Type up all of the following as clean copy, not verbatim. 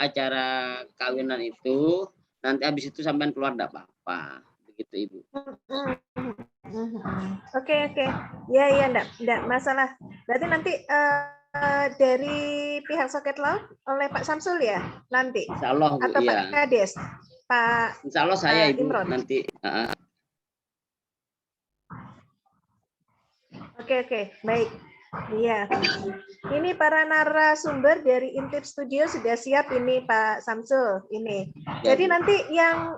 acara kawinan itu, nanti habis itu sampean keluar enggak apa-apa. Begitu, Ibu. Oke. Ya, enggak masalah. Berarti nanti dari pihak Soket Laut oleh Pak Samsul ya nanti? Insya Allah, Bu, atau iya. Pak Kades? Pak Insya Allah saya, Ibu, Imron. nanti. Oke, baik. Iya. Ini para narasumber dari Intip Studio sudah siap ini Pak Samsul ini. Ya, Jadi Bu. nanti yang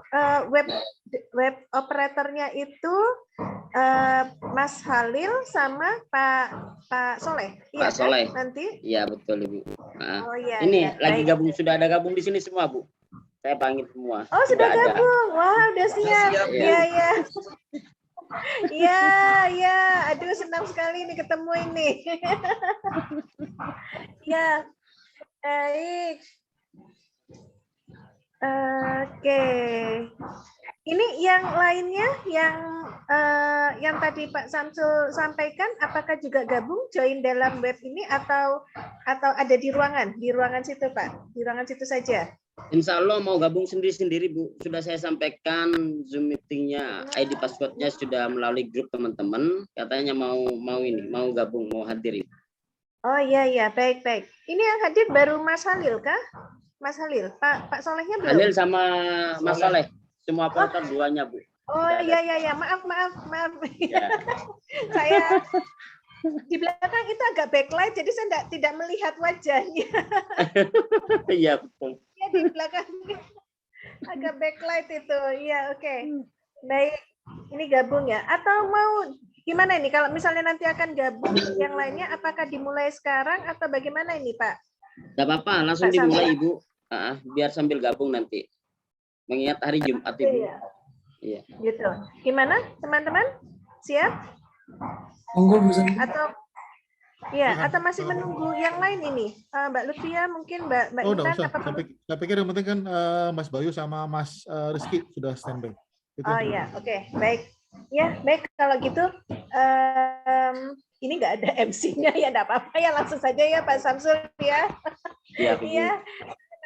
web operatornya itu Mas Halil sama Pak Soleh. Pak Soleh. Kan? Nanti? Iya, betul, Ibu. Oh iya. Ini lagi baik. gabung, sudah ada gabung di sini semua, Bu. Saya panggil semua. Oh, sudah gabung. Wah, udah siap. Iya. Iya. Aduh, senang sekali nih ketemu ini. Ya, baik. Oke. Ini yang lainnya, yang tadi Pak Samsul sampaikan, apakah juga gabung join dalam web ini atau ada di ruangan situ Pak, di ruangan situ saja? Insya Allah mau gabung sendiri-sendiri, Bu. Sudah saya sampaikan Zoom meetingnya, ID passwordnya sudah melalui grup teman-teman. Katanya mau gabung, mau hadir. Oh iya, baik. Ini yang hadir baru Mas Halil kah? Mas Halil, Pak Solehnya belum? Halil sama Mas Soleh, semua operator duanya, Bu. Oh iya, maaf. Ya. Saya di belakang itu agak backlight, jadi saya tidak melihat wajahnya. Iya, betul. Ya, di belakang agak backlight itu. Iya, oke. Baik, ini gabung ya. Atau mau gimana ini? Kalau misalnya nanti akan gabung yang lainnya, apakah dimulai sekarang atau bagaimana ini, Pak? Tidak apa-apa, langsung Pak dimulai, Samsul. Ibu. Biar sambil gabung nanti. Mengingat hari Jumat, Ibu. Iya. Gitu. Gimana, teman-teman? Siap? Atau masih menunggu yang lain ini? Mbak Lutfia, mungkin Mbak Intan? Saya pikir yang penting kan Mas Bayu sama Mas Rizky sudah standby. Oh iya, oke, baik. Ya, baik kalau gitu. Ini nggak ada MC-nya ya, nggak apa-apa ya, langsung saja ya Pak Samsul ya. Iya,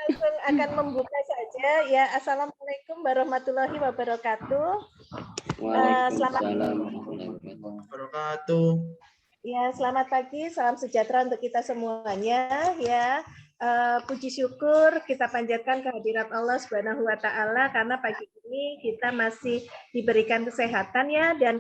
langsung akan membuka saja ya. Assalamualaikum warahmatullahi wabarakatuh. Waalaikumsalam warahmatullahi wabarakatuh. Ya, selamat pagi, salam sejahtera untuk kita semuanya ya. Puji syukur kita panjatkan kehadirat Allah Subhanahu wa taala karena pagi ini kita masih diberikan kesehatan ya dan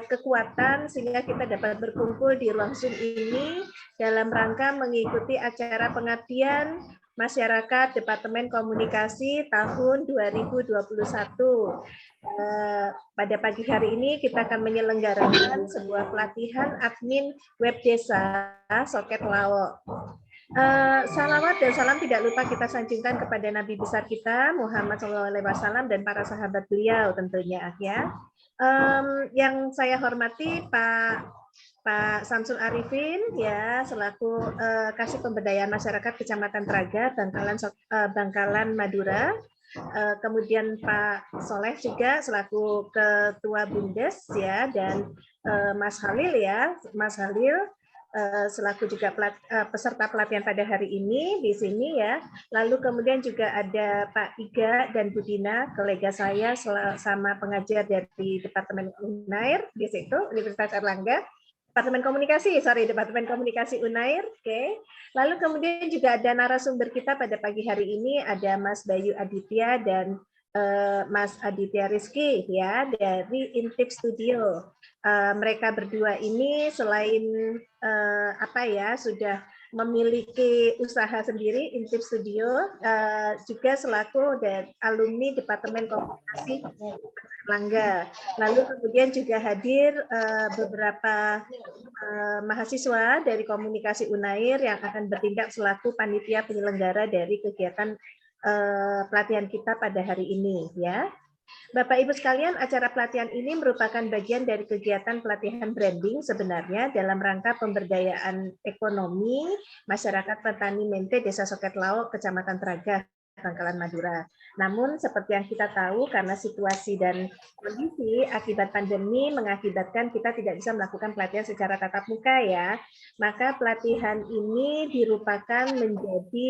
kekuatan sehingga kita dapat berkumpul di ruang Zoom ini dalam rangka mengikuti acara pengabdian masyarakat Departemen Komunikasi tahun 2021. Pada pagi hari ini kita akan menyelenggarakan sebuah pelatihan admin web desa Soket Laut. Salawat dan salam tidak lupa kita sanjungkan kepada Nabi besar kita Muhammad SAW dan para sahabat beliau tentunya ya. Yang saya hormati Pak Samsul Arifin ya selaku Kasih Pemberdayaan Masyarakat Kecamatan Traga Bangkalan Madura. Kemudian Pak Soleh juga selaku Ketua Bundes ya dan Mas Halil selaku juga peserta pelatihan pada hari ini di sini ya. Lalu kemudian juga ada Pak Iga dan Budina, kolega saya sama pengajar dari Departemen Unair di situ, Universitas Erlangga. Departemen Komunikasi Unair. Oke. Lalu kemudian juga ada narasumber kita pada pagi hari ini ada Mas Bayu Aditya dan Mas Aditya Rizky ya dari Intip Studio. Mereka berdua ini selain sudah memiliki usaha sendiri Intip Studio juga selaku dari alumni Departemen Komunikasi Erlangga. Lalu kemudian juga hadir beberapa mahasiswa dari Komunikasi Unair yang akan bertindak selaku panitia penyelenggara dari kegiatan pelatihan kita pada hari ini ya. Bapak Ibu sekalian, acara pelatihan ini merupakan bagian dari kegiatan pelatihan branding sebenarnya dalam rangka pemberdayaan ekonomi masyarakat petani mente Desa Soket Laut, Kecamatan Traga Bangkalan Madura. Namun seperti yang kita tahu, karena situasi dan kondisi akibat pandemi mengakibatkan kita tidak bisa melakukan pelatihan secara tatap muka ya, maka pelatihan ini dirupakan menjadi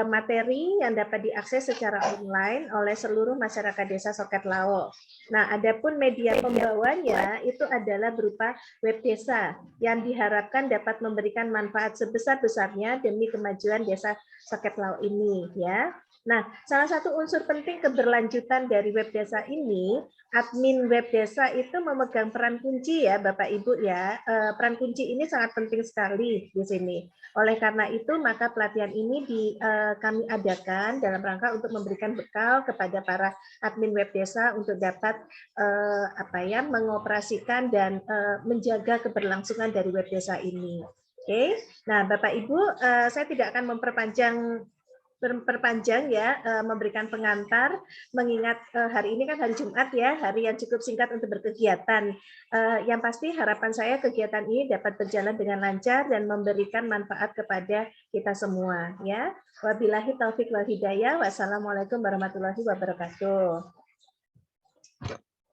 materi yang dapat diakses secara online oleh seluruh masyarakat Desa Soket Lao. Nah, adapun media pembawanya itu adalah berupa web desa yang diharapkan dapat memberikan manfaat sebesar-besarnya demi kemajuan Desa Soket Lao ini ya. Nah, salah satu unsur penting keberlanjutan dari web desa ini, admin web desa itu memegang peran kunci ya Bapak Ibu ya. Peran kunci ini sangat penting sekali di sini. Oleh karena itu, maka pelatihan ini kami adakan dalam rangka untuk memberikan bekal kepada para admin web desa untuk dapat mengoperasikan dan menjaga keberlangsungan dari web desa ini. Oke, nah Bapak Ibu, saya tidak akan memperpanjang ya, memberikan pengantar, mengingat hari ini kan hari Jumat ya, hari yang cukup singkat untuk berkegiatan. Yang pasti harapan saya kegiatan ini dapat berjalan dengan lancar dan memberikan manfaat kepada kita semua ya. Wabillahi taufik wal hidayah. Wassalamualaikum warahmatullahi wabarakatuh.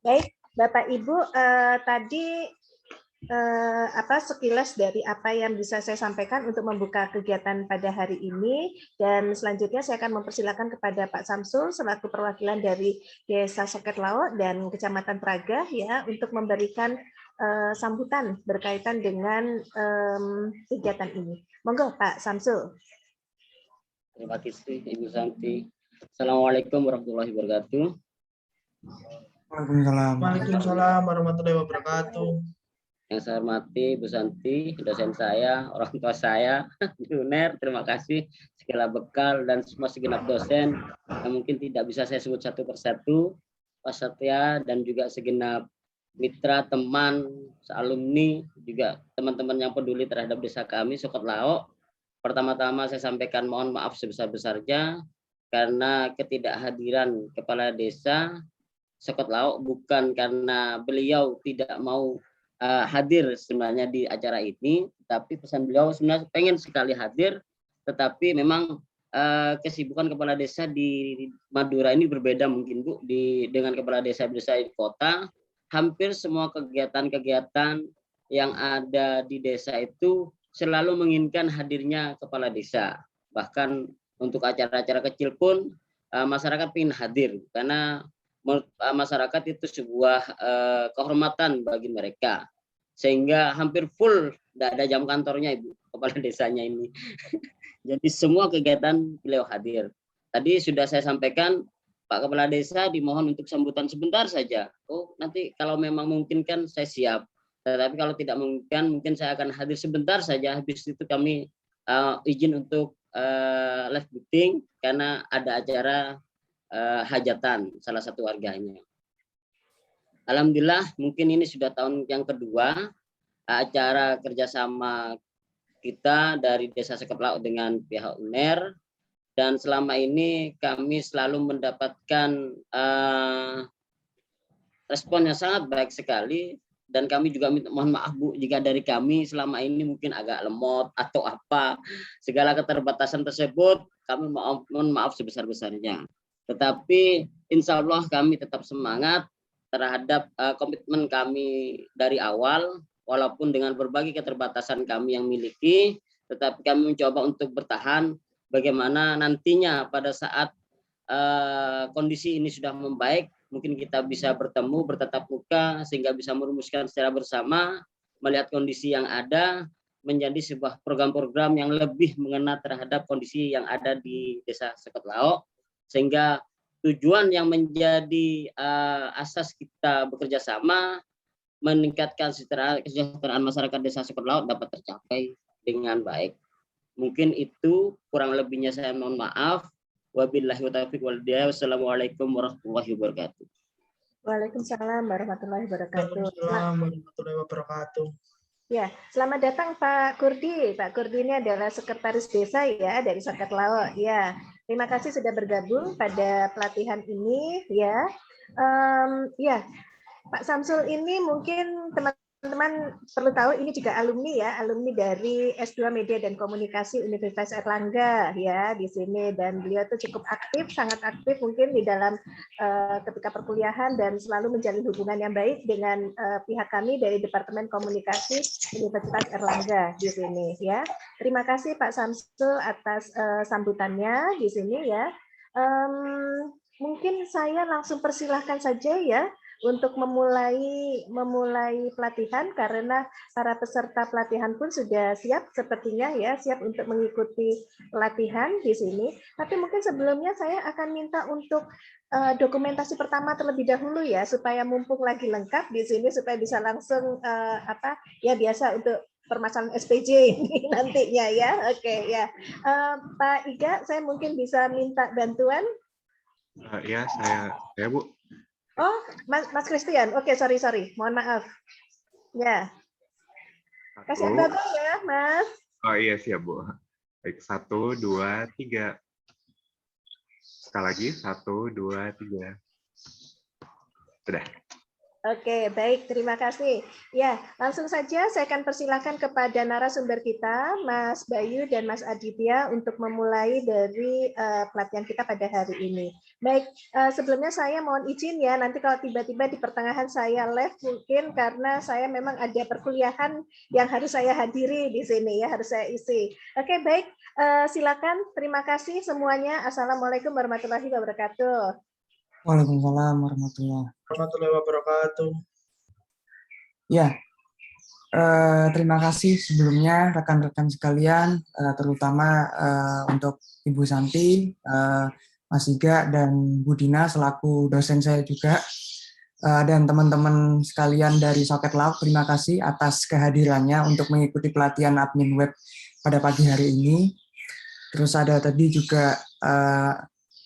Baik, Bapak Ibu, tadi sekilas dari apa yang bisa saya sampaikan untuk membuka kegiatan pada hari ini, dan selanjutnya saya akan mempersilakan kepada Pak Samsul selaku perwakilan dari Desa Soket Lao dan Kecamatan Praga ya untuk memberikan sambutan berkaitan dengan kegiatan ini. Monggo Pak Samsul. Terima kasih Ibu Santi. Assalamualaikum warahmatullahi wabarakatuh. Waalaikumsalam warahmatullahi wabarakatuh. Yang saya hormati Bu Santi, dosen saya, orang tua saya, UNER, terima kasih segala bekal dan semua segenap dosen yang mungkin tidak bisa saya sebut satu persatu, Pak Satya dan juga segenap mitra, teman, alumni, juga teman-teman yang peduli terhadap desa kami, Soket Lao. Pertama-tama saya sampaikan mohon maaf sebesar-besarnya karena ketidakhadiran Kepala Desa Soket Lao bukan karena beliau tidak mau hadir sebenarnya di acara ini, tapi pesan beliau sebenarnya pengen sekali hadir, tetapi memang kesibukan kepala desa di Madura ini berbeda mungkin Bu dengan kepala desa-desa di kota. Hampir semua kegiatan-kegiatan yang ada di desa itu selalu menginginkan hadirnya kepala desa. Bahkan untuk acara-acara kecil pun masyarakat ingin hadir karena masyarakat itu sebuah kehormatan bagi mereka, sehingga hampir full, tidak ada jam kantornya Ibu kepala desanya ini. Jadi semua kegiatan beliau hadir. Tadi sudah saya sampaikan Pak Kepala Desa dimohon untuk sambutan sebentar saja. Oh nanti kalau memang memungkinkan saya siap. Tetapi kalau tidak memungkinkan mungkin saya akan hadir sebentar saja. Habis itu kami izin untuk live meeting karena ada acara hajatan salah satu warganya. Alhamdulillah mungkin ini sudah tahun yang kedua acara kerjasama kita dari Desa Soket Lao dengan pihak UNER, dan selama ini kami selalu mendapatkan respon yang sangat baik sekali, dan kami juga mohon maaf Bu jika dari kami selama ini mungkin agak lemot atau apa, segala keterbatasan tersebut kami mohon maaf sebesar-besarnya. Tetapi insya Allah kami tetap semangat terhadap komitmen kami dari awal, walaupun dengan berbagai keterbatasan kami yang miliki, tetapi kami mencoba untuk bertahan bagaimana nantinya pada saat kondisi ini sudah membaik, mungkin kita bisa bertemu, bertatap muka, sehingga bisa merumuskan secara bersama, melihat kondisi yang ada, menjadi sebuah program-program yang lebih mengena terhadap kondisi yang ada di Desa Soket Lao, sehingga tujuan yang menjadi asas kita bekerja sama meningkatkan kesejahteraan masyarakat Desa Soket Lao dapat tercapai dengan baik. Mungkin itu, kurang lebihnya saya mohon maaf. Wabillahi taufiq wal hidayah. Wassalamualaikum warahmatullahi wabarakatuh. Waalaikumsalam warahmatullahi wabarakatuh. Waalaikumsalam warahmatullahi wabarakatuh. Ya, selamat datang Pak Kurdi. Pak Kurdi ini adalah sekretaris desa ya dari Soket Lao. Ya, terima kasih sudah bergabung pada pelatihan ini ya. Ya, Pak Samsul ini mungkin teman teman-teman perlu tahu ini juga alumni ya, alumni dari S2 Media dan Komunikasi Universitas Erlangga ya di sini, dan beliau itu cukup aktif, sangat aktif mungkin di dalam ketika perkuliahan dan selalu menjalin hubungan yang baik dengan pihak kami dari Departemen Komunikasi Universitas Erlangga di sini ya. Terima kasih Pak Samsul atas sambutannya di sini ya. Mungkin saya langsung persilahkan saja ya untuk memulai pelatihan, karena para peserta pelatihan pun sudah siap sepertinya ya, siap untuk mengikuti pelatihan di sini. Tapi mungkin sebelumnya saya akan minta untuk dokumentasi pertama terlebih dahulu ya, supaya mumpung lagi lengkap di sini, supaya bisa langsung biasa untuk permasalahan SPJ ini nantinya ya. Oke ya, Pak Iga, saya mungkin bisa minta bantuan. Ya, saya Bu. Oh, Mas Christian. Oke, sorry. Mohon maaf. Ya. Kasih abang ya, Mas. Oh iya, siap Bu. Baik, 1, 2, 3. Sekali lagi, 1, 2, 3. Sudah. Oke, baik. Terima kasih. Ya, langsung saja saya akan persilakan kepada narasumber kita, Mas Bayu dan Mas Aditya, untuk memulai dari pelatihan kita pada hari ini. Baik, sebelumnya saya mohon izin ya, nanti kalau tiba-tiba di pertengahan saya live mungkin karena saya memang ada perkuliahan yang harus saya hadiri di sini ya, harus saya isi. Oke, baik. Silakan. Terima kasih semuanya. Assalamualaikum warahmatullahi wabarakatuh. Waalaikumsalam warahmatullahi wabarakatuh. Ya, terima kasih sebelumnya rekan-rekan sekalian, terutama untuk Ibu Santi, Mas Iga, dan Bu Dina selaku dosen saya juga, dan teman-teman sekalian dari Soket Laut, terima kasih atas kehadirannya untuk mengikuti pelatihan admin web pada pagi hari ini. Terus ada tadi juga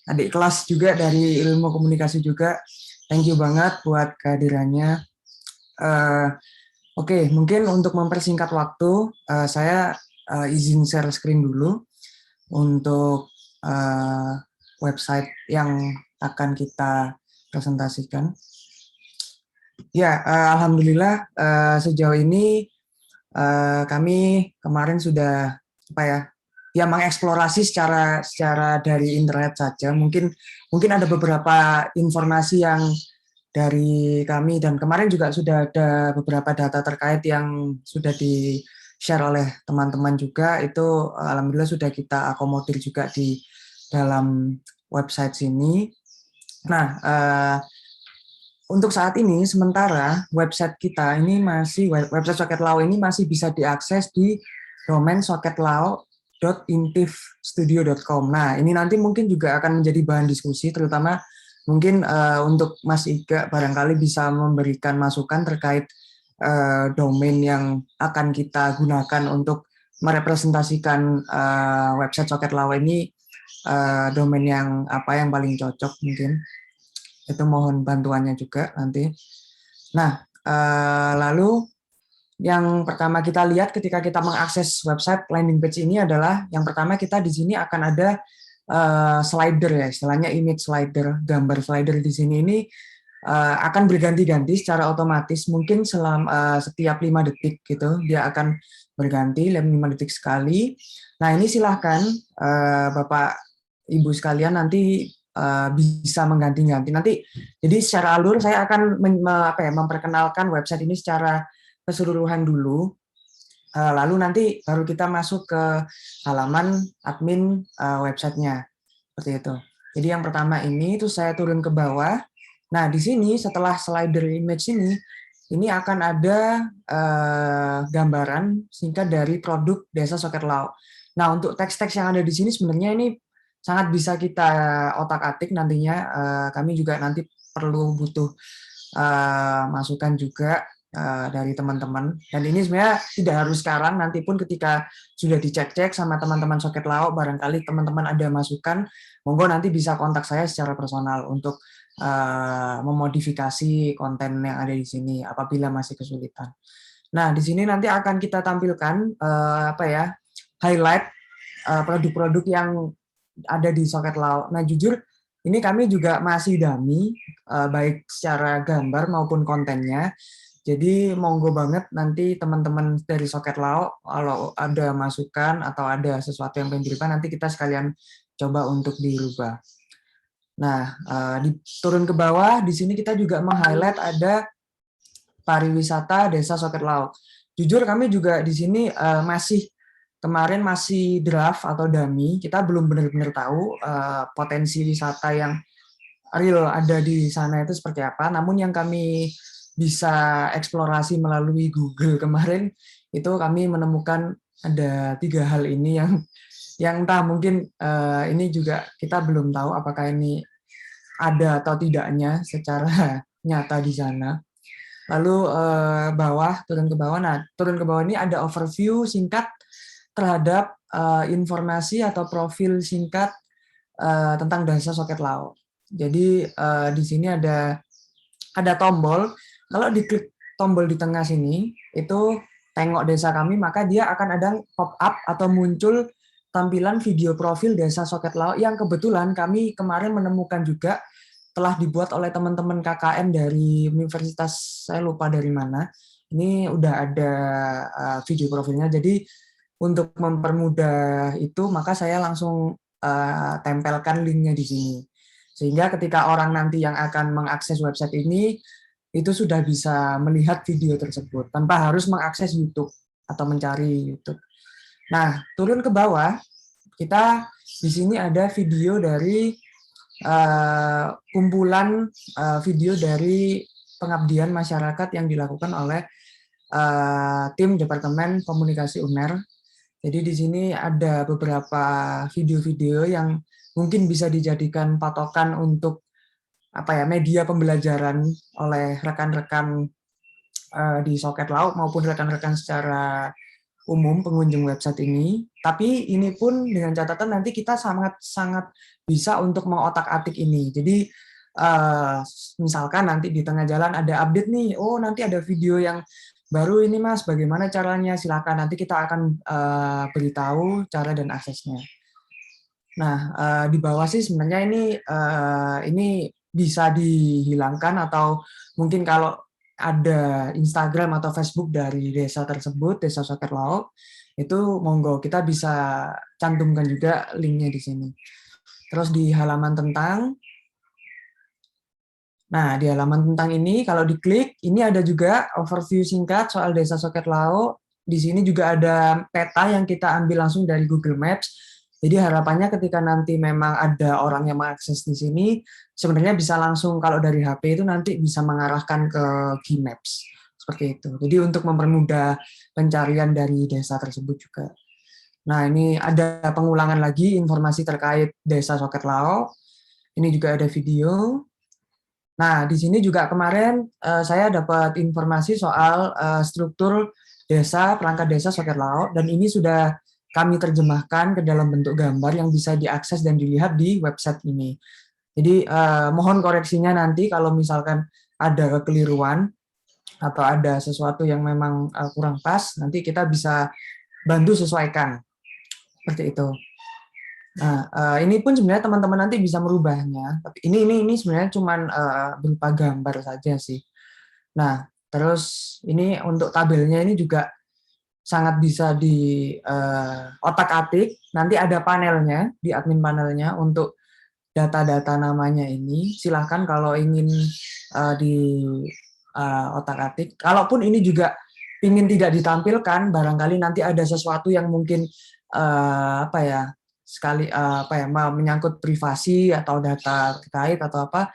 adik kelas juga dari ilmu komunikasi juga. Thank you banget buat kehadirannya. Oke, mungkin untuk mempersingkat waktu, saya izin share screen dulu untuk website yang akan kita presentasikan. Ya, alhamdulillah sejauh ini kami kemarin sudah mengeksplorasi secara dari internet saja. Mungkin ada beberapa informasi yang dari kami, dan kemarin juga sudah ada beberapa data terkait yang sudah di-share oleh teman-teman juga. Itu alhamdulillah sudah kita akomodir juga di dalam website sini. Nah, untuk saat ini sementara website kita ini website Soket Laut ini masih bisa diakses di domain soketlaut.intifstudio.com. Nah, ini nanti mungkin juga akan menjadi bahan diskusi, terutama mungkin untuk Mas Iga barangkali bisa memberikan masukan terkait domain yang akan kita gunakan untuk merepresentasikan website Soket Laut ini, domain yang apa yang paling cocok mungkin. Itu mohon bantuannya juga nanti. Nah, lalu yang pertama kita lihat ketika kita mengakses website landing page ini adalah yang pertama kita di sini akan ada slider ya, istilahnya image slider, gambar slider di sini ini akan berganti-ganti secara otomatis, mungkin setiap 5 detik gitu dia akan berganti 5 detik sekali. Nah, ini silahkan Bapak Ibu sekalian nanti bisa mengganti-ganti nanti. Jadi secara alur saya akan memperkenalkan website ini secara keseluruhan dulu, lalu nanti baru kita masuk ke halaman admin websitenya, seperti itu. Jadi yang pertama ini itu saya turun ke bawah. Nah, di sini setelah slider image ini akan ada gambaran singkat dari produk Desa Soket Laut. Nah, untuk teks-teks yang ada di sini sebenarnya ini sangat bisa kita otak-atik nantinya. Kami juga nanti butuh masukan juga dari teman-teman, dan ini sebenarnya tidak harus sekarang, nanti pun ketika sudah dicek-cek sama teman-teman Soket Laut, barangkali teman-teman ada masukan, monggo nanti bisa kontak saya secara personal untuk memodifikasi konten yang ada di sini apabila masih kesulitan. Nah, di sini nanti akan kita tampilkan highlight produk-produk yang ada di Soket Laut. Nah, jujur ini kami juga masih dummy baik secara gambar maupun kontennya. Jadi monggo banget nanti teman-teman dari Soket Lao kalau ada masukan atau ada sesuatu yang pengen dirubah nanti kita sekalian coba untuk dirubah. Nah, turun ke bawah di sini kita juga meng-highlight ada pariwisata Desa Soket Lao. Jujur kami juga di sini kemarin masih draft atau dummy, kita belum benar-benar tahu potensi wisata yang real ada di sana itu seperti apa. Namun yang kami bisa eksplorasi melalui Google kemarin itu kami menemukan ada 3 hal ini yang entah mungkin ini juga kita belum tahu apakah ini ada atau tidaknya secara nyata di sana. Lalu turun ke bawah. Nah, turun ke bawah ini ada overview singkat terhadap informasi atau profil singkat tentang Desa Soket Lao. Jadi di sini ada tombol. Kalau diklik tombol di tengah sini, itu tengok desa kami, maka dia akan ada pop-up atau muncul tampilan video profil Desa Soket Lao yang kebetulan kami kemarin menemukan juga telah dibuat oleh teman-teman KKN dari universitas, saya lupa dari mana. Ini udah ada video profilnya. Jadi untuk mempermudah itu, maka saya langsung tempelkan linknya di sini. Sehingga ketika orang nanti yang akan mengakses website ini, itu sudah bisa melihat video tersebut tanpa harus mengakses YouTube atau mencari YouTube. Nah, turun ke bawah, kita di sini ada video dari kumpulan video dari pengabdian masyarakat yang dilakukan oleh tim Departemen Komunikasi UNER. Jadi di sini ada beberapa video-video yang mungkin bisa dijadikan patokan untuk media pembelajaran oleh rekan-rekan di Soket Lao maupun rekan-rekan secara umum pengunjung website ini. Tapi ini pun dengan catatan nanti kita sangat bisa untuk mengotak-atik ini. Jadi misalkan nanti di tengah jalan ada update nih, oh nanti ada video yang baru ini Mas, bagaimana caranya? Silakan nanti kita akan beritahu cara dan aksesnya. Nah, di bawah sih sebenarnya ini bisa dihilangkan atau mungkin kalau ada Instagram atau Facebook dari desa tersebut, Desa Soket Lao, itu monggo kita bisa cantumkan juga linknya di sini. Terus di halaman tentang, nah di halaman tentang ini kalau diklik, ini ada juga overview singkat soal Desa Soket Lao. Di sini juga ada peta yang kita ambil langsung dari Google Maps. Jadi harapannya ketika nanti memang ada orang yang mengakses di sini, sebenarnya bisa langsung kalau dari HP itu nanti bisa mengarahkan ke Gmaps. Seperti itu. Jadi untuk mempermudah pencarian dari desa tersebut juga. Nah ini ada pengulangan lagi informasi terkait Desa Soket Lao. Ini juga ada video. Nah di sini juga kemarin saya dapat informasi soal struktur desa, perangkat desa Soket Lao, dan ini sudah kami terjemahkan ke dalam bentuk gambar yang bisa diakses dan dilihat di website ini. Jadi mohon koreksinya nanti kalau misalkan ada kekeliruan atau ada sesuatu yang memang kurang pas, nanti kita bisa bantu sesuaikan. Seperti itu. Nah, ini pun sebenarnya teman-teman nanti bisa merubahnya. Tapi ini sebenarnya cuma berupa gambar saja sih. Nah, terus ini untuk tabelnya ini juga sangat bisa di otak-atik. Nanti ada panelnya, di admin panelnya untuk data-data namanya ini. Silahkan kalau ingin di otak-atik. Kalaupun ini juga ingin tidak ditampilkan, barangkali nanti ada sesuatu yang mungkin menyangkut privasi atau data terkait atau apa,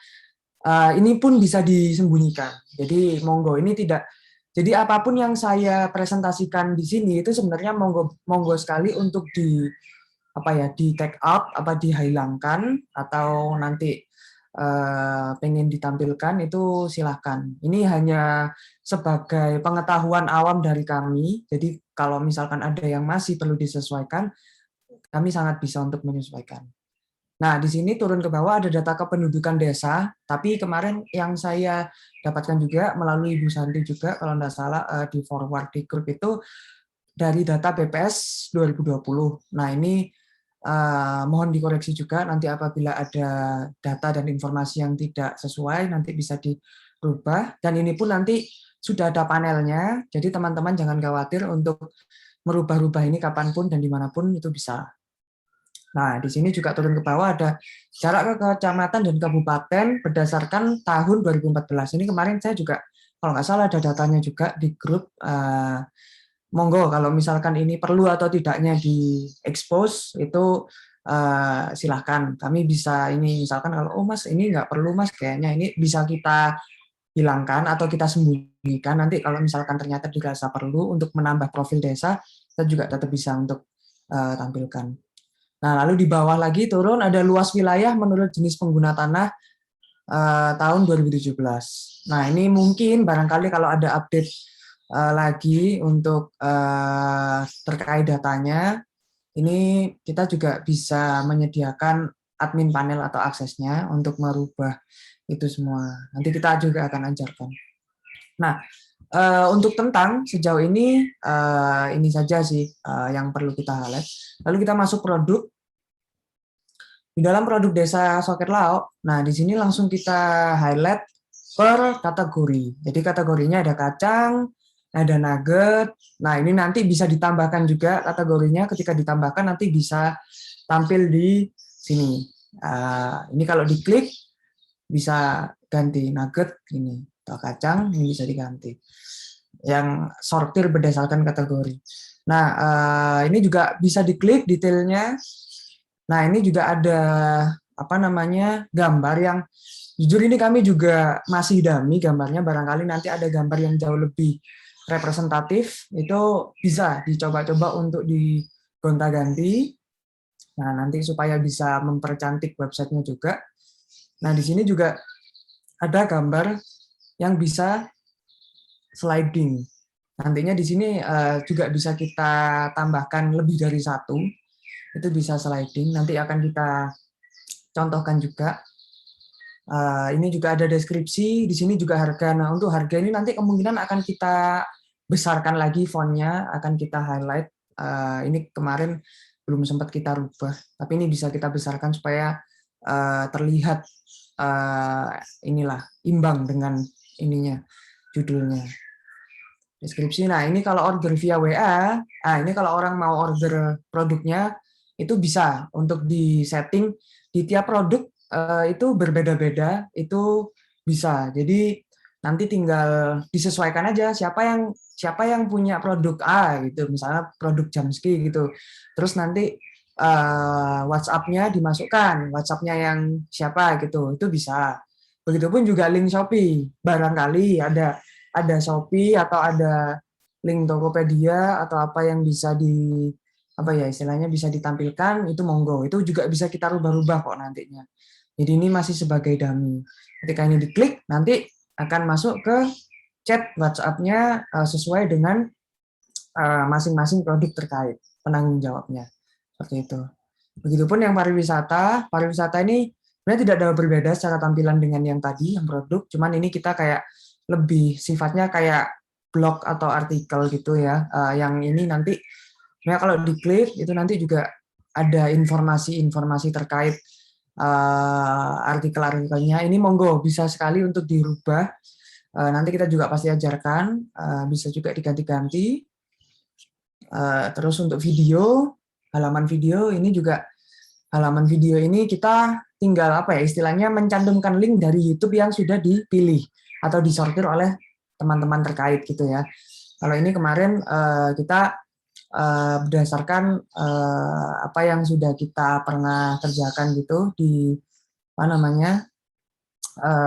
ini pun bisa disembunyikan. Jadi monggo ini tidak. Jadi apapun yang saya presentasikan di sini itu sebenarnya monggo sekali untuk di take out, dihilangkan atau nanti pengen ditampilkan itu silahkan. Ini hanya sebagai pengetahuan awam dari kami. Jadi kalau misalkan ada yang masih perlu disesuaikan, kami sangat bisa untuk menyesuaikan. Nah, di sini turun ke bawah ada data kependudukan desa, tapi kemarin yang saya dapatkan juga melalui Ibu Santi juga, kalau tidak salah di forward di grup itu dari data BPS 2020. Nah, ini mohon dikoreksi juga nanti apabila ada data dan informasi yang tidak sesuai, nanti bisa dirubah. Dan ini pun nanti sudah ada panelnya, jadi teman-teman jangan khawatir untuk merubah-rubah ini kapanpun dan dimanapun itu bisa. Nah, di sini juga turun ke bawah ada jarak ke kecamatan dan kabupaten berdasarkan tahun 2014. Ini kemarin saya juga, kalau nggak salah ada datanya juga di grup. Monggo kalau misalkan ini perlu atau tidaknya di expose itu silahkan. Kami bisa ini misalkan kalau Mas ini nggak perlu Mas, kayaknya ini bisa kita hilangkan atau kita sembunyikan. Nanti kalau misalkan ternyata dirasa perlu untuk menambah profil desa, kita juga tetap bisa untuk tampilkan. Nah, lalu di bawah lagi turun ada luas wilayah menurut jenis pengguna tanah tahun 2017. Nah, ini mungkin barangkali kalau ada update lagi untuk terkait datanya, ini kita juga bisa menyediakan admin panel atau aksesnya untuk merubah itu semua. Nanti kita juga akan ajarkan. Nah, untuk tentang sejauh ini saja sih yang perlu kita highlight. Lalu kita masuk produk. Di dalam produk desa Soket Laok, nah di sini langsung kita highlight per kategori. Jadi kategorinya ada kacang, ada nugget. Nah, ini nanti bisa ditambahkan juga kategorinya. Ketika ditambahkan nanti bisa tampil di sini. Ini kalau diklik bisa ganti nugget ini atau kacang, ini bisa diganti. Yang sortir berdasarkan kategori. Nah, ini juga bisa diklik detailnya. Nah, ini juga ada gambar yang jujur ini kami juga masih dummy gambarnya. Barangkali nanti ada gambar yang jauh lebih representatif, itu bisa dicoba-coba untuk digonta-ganti. Nah, nanti supaya bisa mempercantik websitenya juga. Nah, di sini juga ada gambar yang bisa sliding. Nantinya di sini juga bisa kita tambahkan lebih dari satu. Itu bisa sliding. Nanti akan kita contohkan juga. Ini juga ada deskripsi. Di sini juga harga. Nah, untuk harga ini nanti kemungkinan akan kita besarkan lagi fontnya, akan kita highlight. Ini kemarin belum sempat kita rubah, tapi ini bisa kita besarkan supaya terlihat imbang dengan ininya, judulnya. Deskripsi. Nah, ini kalau order via WA, ini kalau orang mau order produknya itu bisa untuk di setting di tiap produk itu berbeda-beda, itu bisa. Jadi nanti tinggal disesuaikan aja siapa yang punya produk A gitu, misalnya produk Jamski gitu. Terus nanti WhatsApp-nya dimasukkan, WhatsApp-nya yang siapa gitu, itu bisa. Begitupun juga link Shopee, barangkali ada Shopee atau ada link Tokopedia atau apa yang bisa istilahnya bisa ditampilkan, itu monggo. Itu juga bisa kita rubah-rubah kok nantinya. Jadi ini masih sebagai dummy. Ketika ini diklik, nanti akan masuk ke chat WhatsApp-nya sesuai dengan masing-masing produk terkait, penanggung jawabnya. Seperti itu. Begitupun yang pariwisata. Pariwisata ini sebenarnya tidak ada berbeda secara tampilan dengan yang tadi, yang produk. Cuman ini kita kayak lebih sifatnya kayak blog atau artikel gitu ya. Yang ini nanti sebenarnya kalau diklik itu nanti juga ada informasi-informasi terkait artikel-artikelnya. Ini monggo bisa sekali untuk dirubah. Nanti kita juga pasti ajarkan, bisa juga diganti-ganti. Terus untuk video, halaman video ini juga halaman video ini kita tinggal istilahnya mencantumkan link dari YouTube yang sudah dipilih atau disortir oleh teman-teman terkait gitu ya. Kalau ini kemarin kita berdasarkan apa yang sudah kita pernah kerjakan gitu di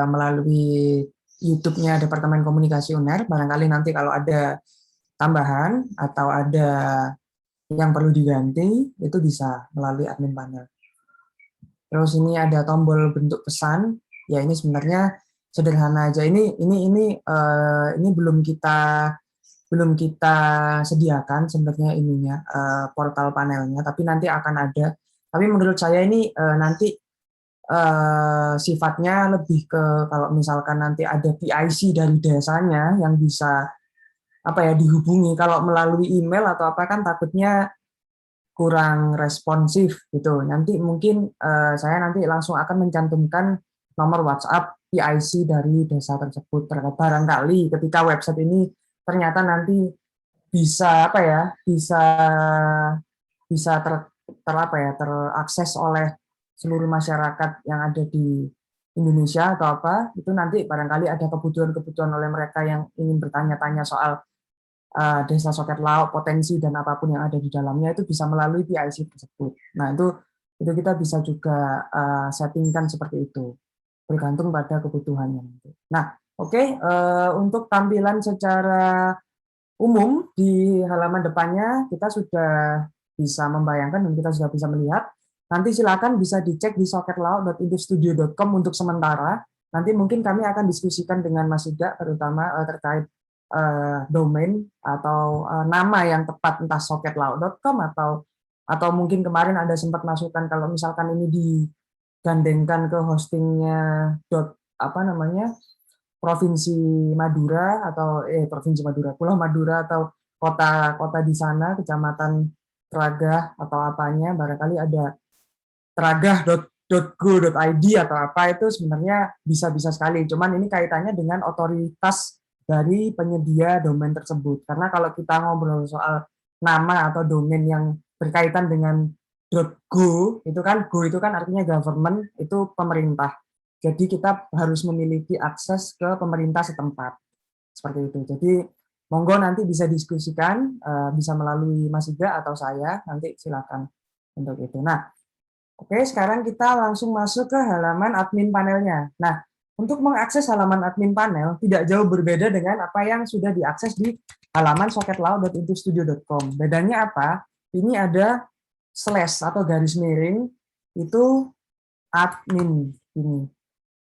melalui YouTube-nya Departemen Komunikasi UNER. Barangkali nanti kalau ada tambahan atau ada yang perlu diganti itu bisa melalui admin panel. Terus ini ada tombol bentuk pesan. Ya ini sebenarnya sederhana aja. Ini belum kita sediakan sebenarnya ininya portal panelnya, tapi nanti akan ada. Tapi menurut saya ini nanti sifatnya lebih ke kalau misalkan nanti ada PIC dari desanya yang bisa dihubungi. Kalau melalui email atau apa kan takutnya kurang responsif gitu. Nanti mungkin saya nanti langsung akan mencantumkan nomor WhatsApp PIC dari desa tersebut. Barangkali ketika website ini ternyata nanti bisa apa ya, bisa terakses oleh seluruh masyarakat yang ada di Indonesia atau apa, itu nanti barangkali ada kebutuhan-kebutuhan oleh mereka yang ingin bertanya-tanya soal Desa Soket Laut, potensi dan apapun yang ada di dalamnya itu bisa melalui PIC tersebut. Nah, itu kita bisa juga settingkan seperti itu, bergantung pada kebutuhannya. Nah, oke, untuk tampilan secara umum di halaman depannya kita sudah bisa membayangkan dan kita sudah bisa melihat. Nanti silakan bisa dicek di soketlaut.intifstudio.com untuk sementara. Nanti mungkin kami akan diskusikan dengan Mas Ida terutama terkait domain atau nama yang tepat, entah soketlaut.com atau mungkin kemarin Anda sempat masukkan kalau misalkan ini digandengkan ke hostingnya Provinsi Madura Pulau Madura atau kota di sana, kecamatan Tragah atau apanya, barangkali ada tragah.go.id atau apa, itu sebenarnya bisa sekali. Cuman ini kaitannya dengan otoritas dari penyedia domain tersebut. Karena kalau kita ngobrol soal nama atau domain yang berkaitan dengan .go, itu kan artinya government, itu pemerintah. Jadi kita harus memiliki akses ke pemerintah setempat. Seperti itu. Jadi monggo nanti bisa diskusikan, bisa melalui Mas Iga atau saya, nanti silakan untuk itu. Nah, oke, sekarang kita langsung masuk ke halaman admin panelnya. Nah, untuk mengakses halaman admin panel tidak jauh berbeda dengan apa yang sudah diakses di halaman soketlaut.intifstudio.com. Bedanya apa? Ini ada slash atau garis miring, itu admin ini.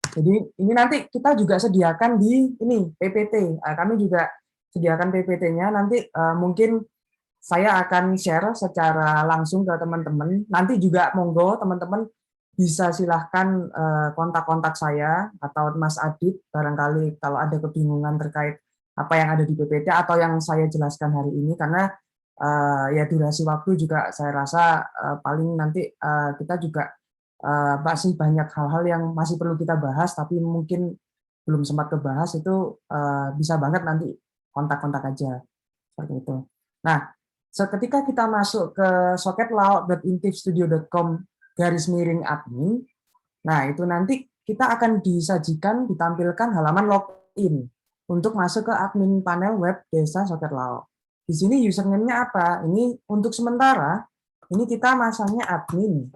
Jadi ini nanti kita juga sediakan di ini PPT. Kami juga sediakan PPT-nya. Nanti mungkin saya akan share secara langsung ke teman-teman. Nanti juga monggo teman-teman bisa silahkan kontak-kontak saya atau Mas Adit, barangkali kalau ada kebingungan terkait apa yang ada di PPT atau yang saya jelaskan hari ini, karena ya durasi waktu juga saya rasa paling nanti kita juga masih banyak hal-hal yang masih perlu kita bahas, tapi mungkin belum sempat kebahas, itu bisa banget nanti kontak-kontak aja seperti itu. Nah, ketika kita masuk ke soketlaut.intifstudio.com /admin, nah itu nanti kita akan ditampilkan halaman login untuk masuk ke admin panel web Desa Soket Laut. Di sini username-nya apa? Ini untuk sementara, ini kita masangnya admin,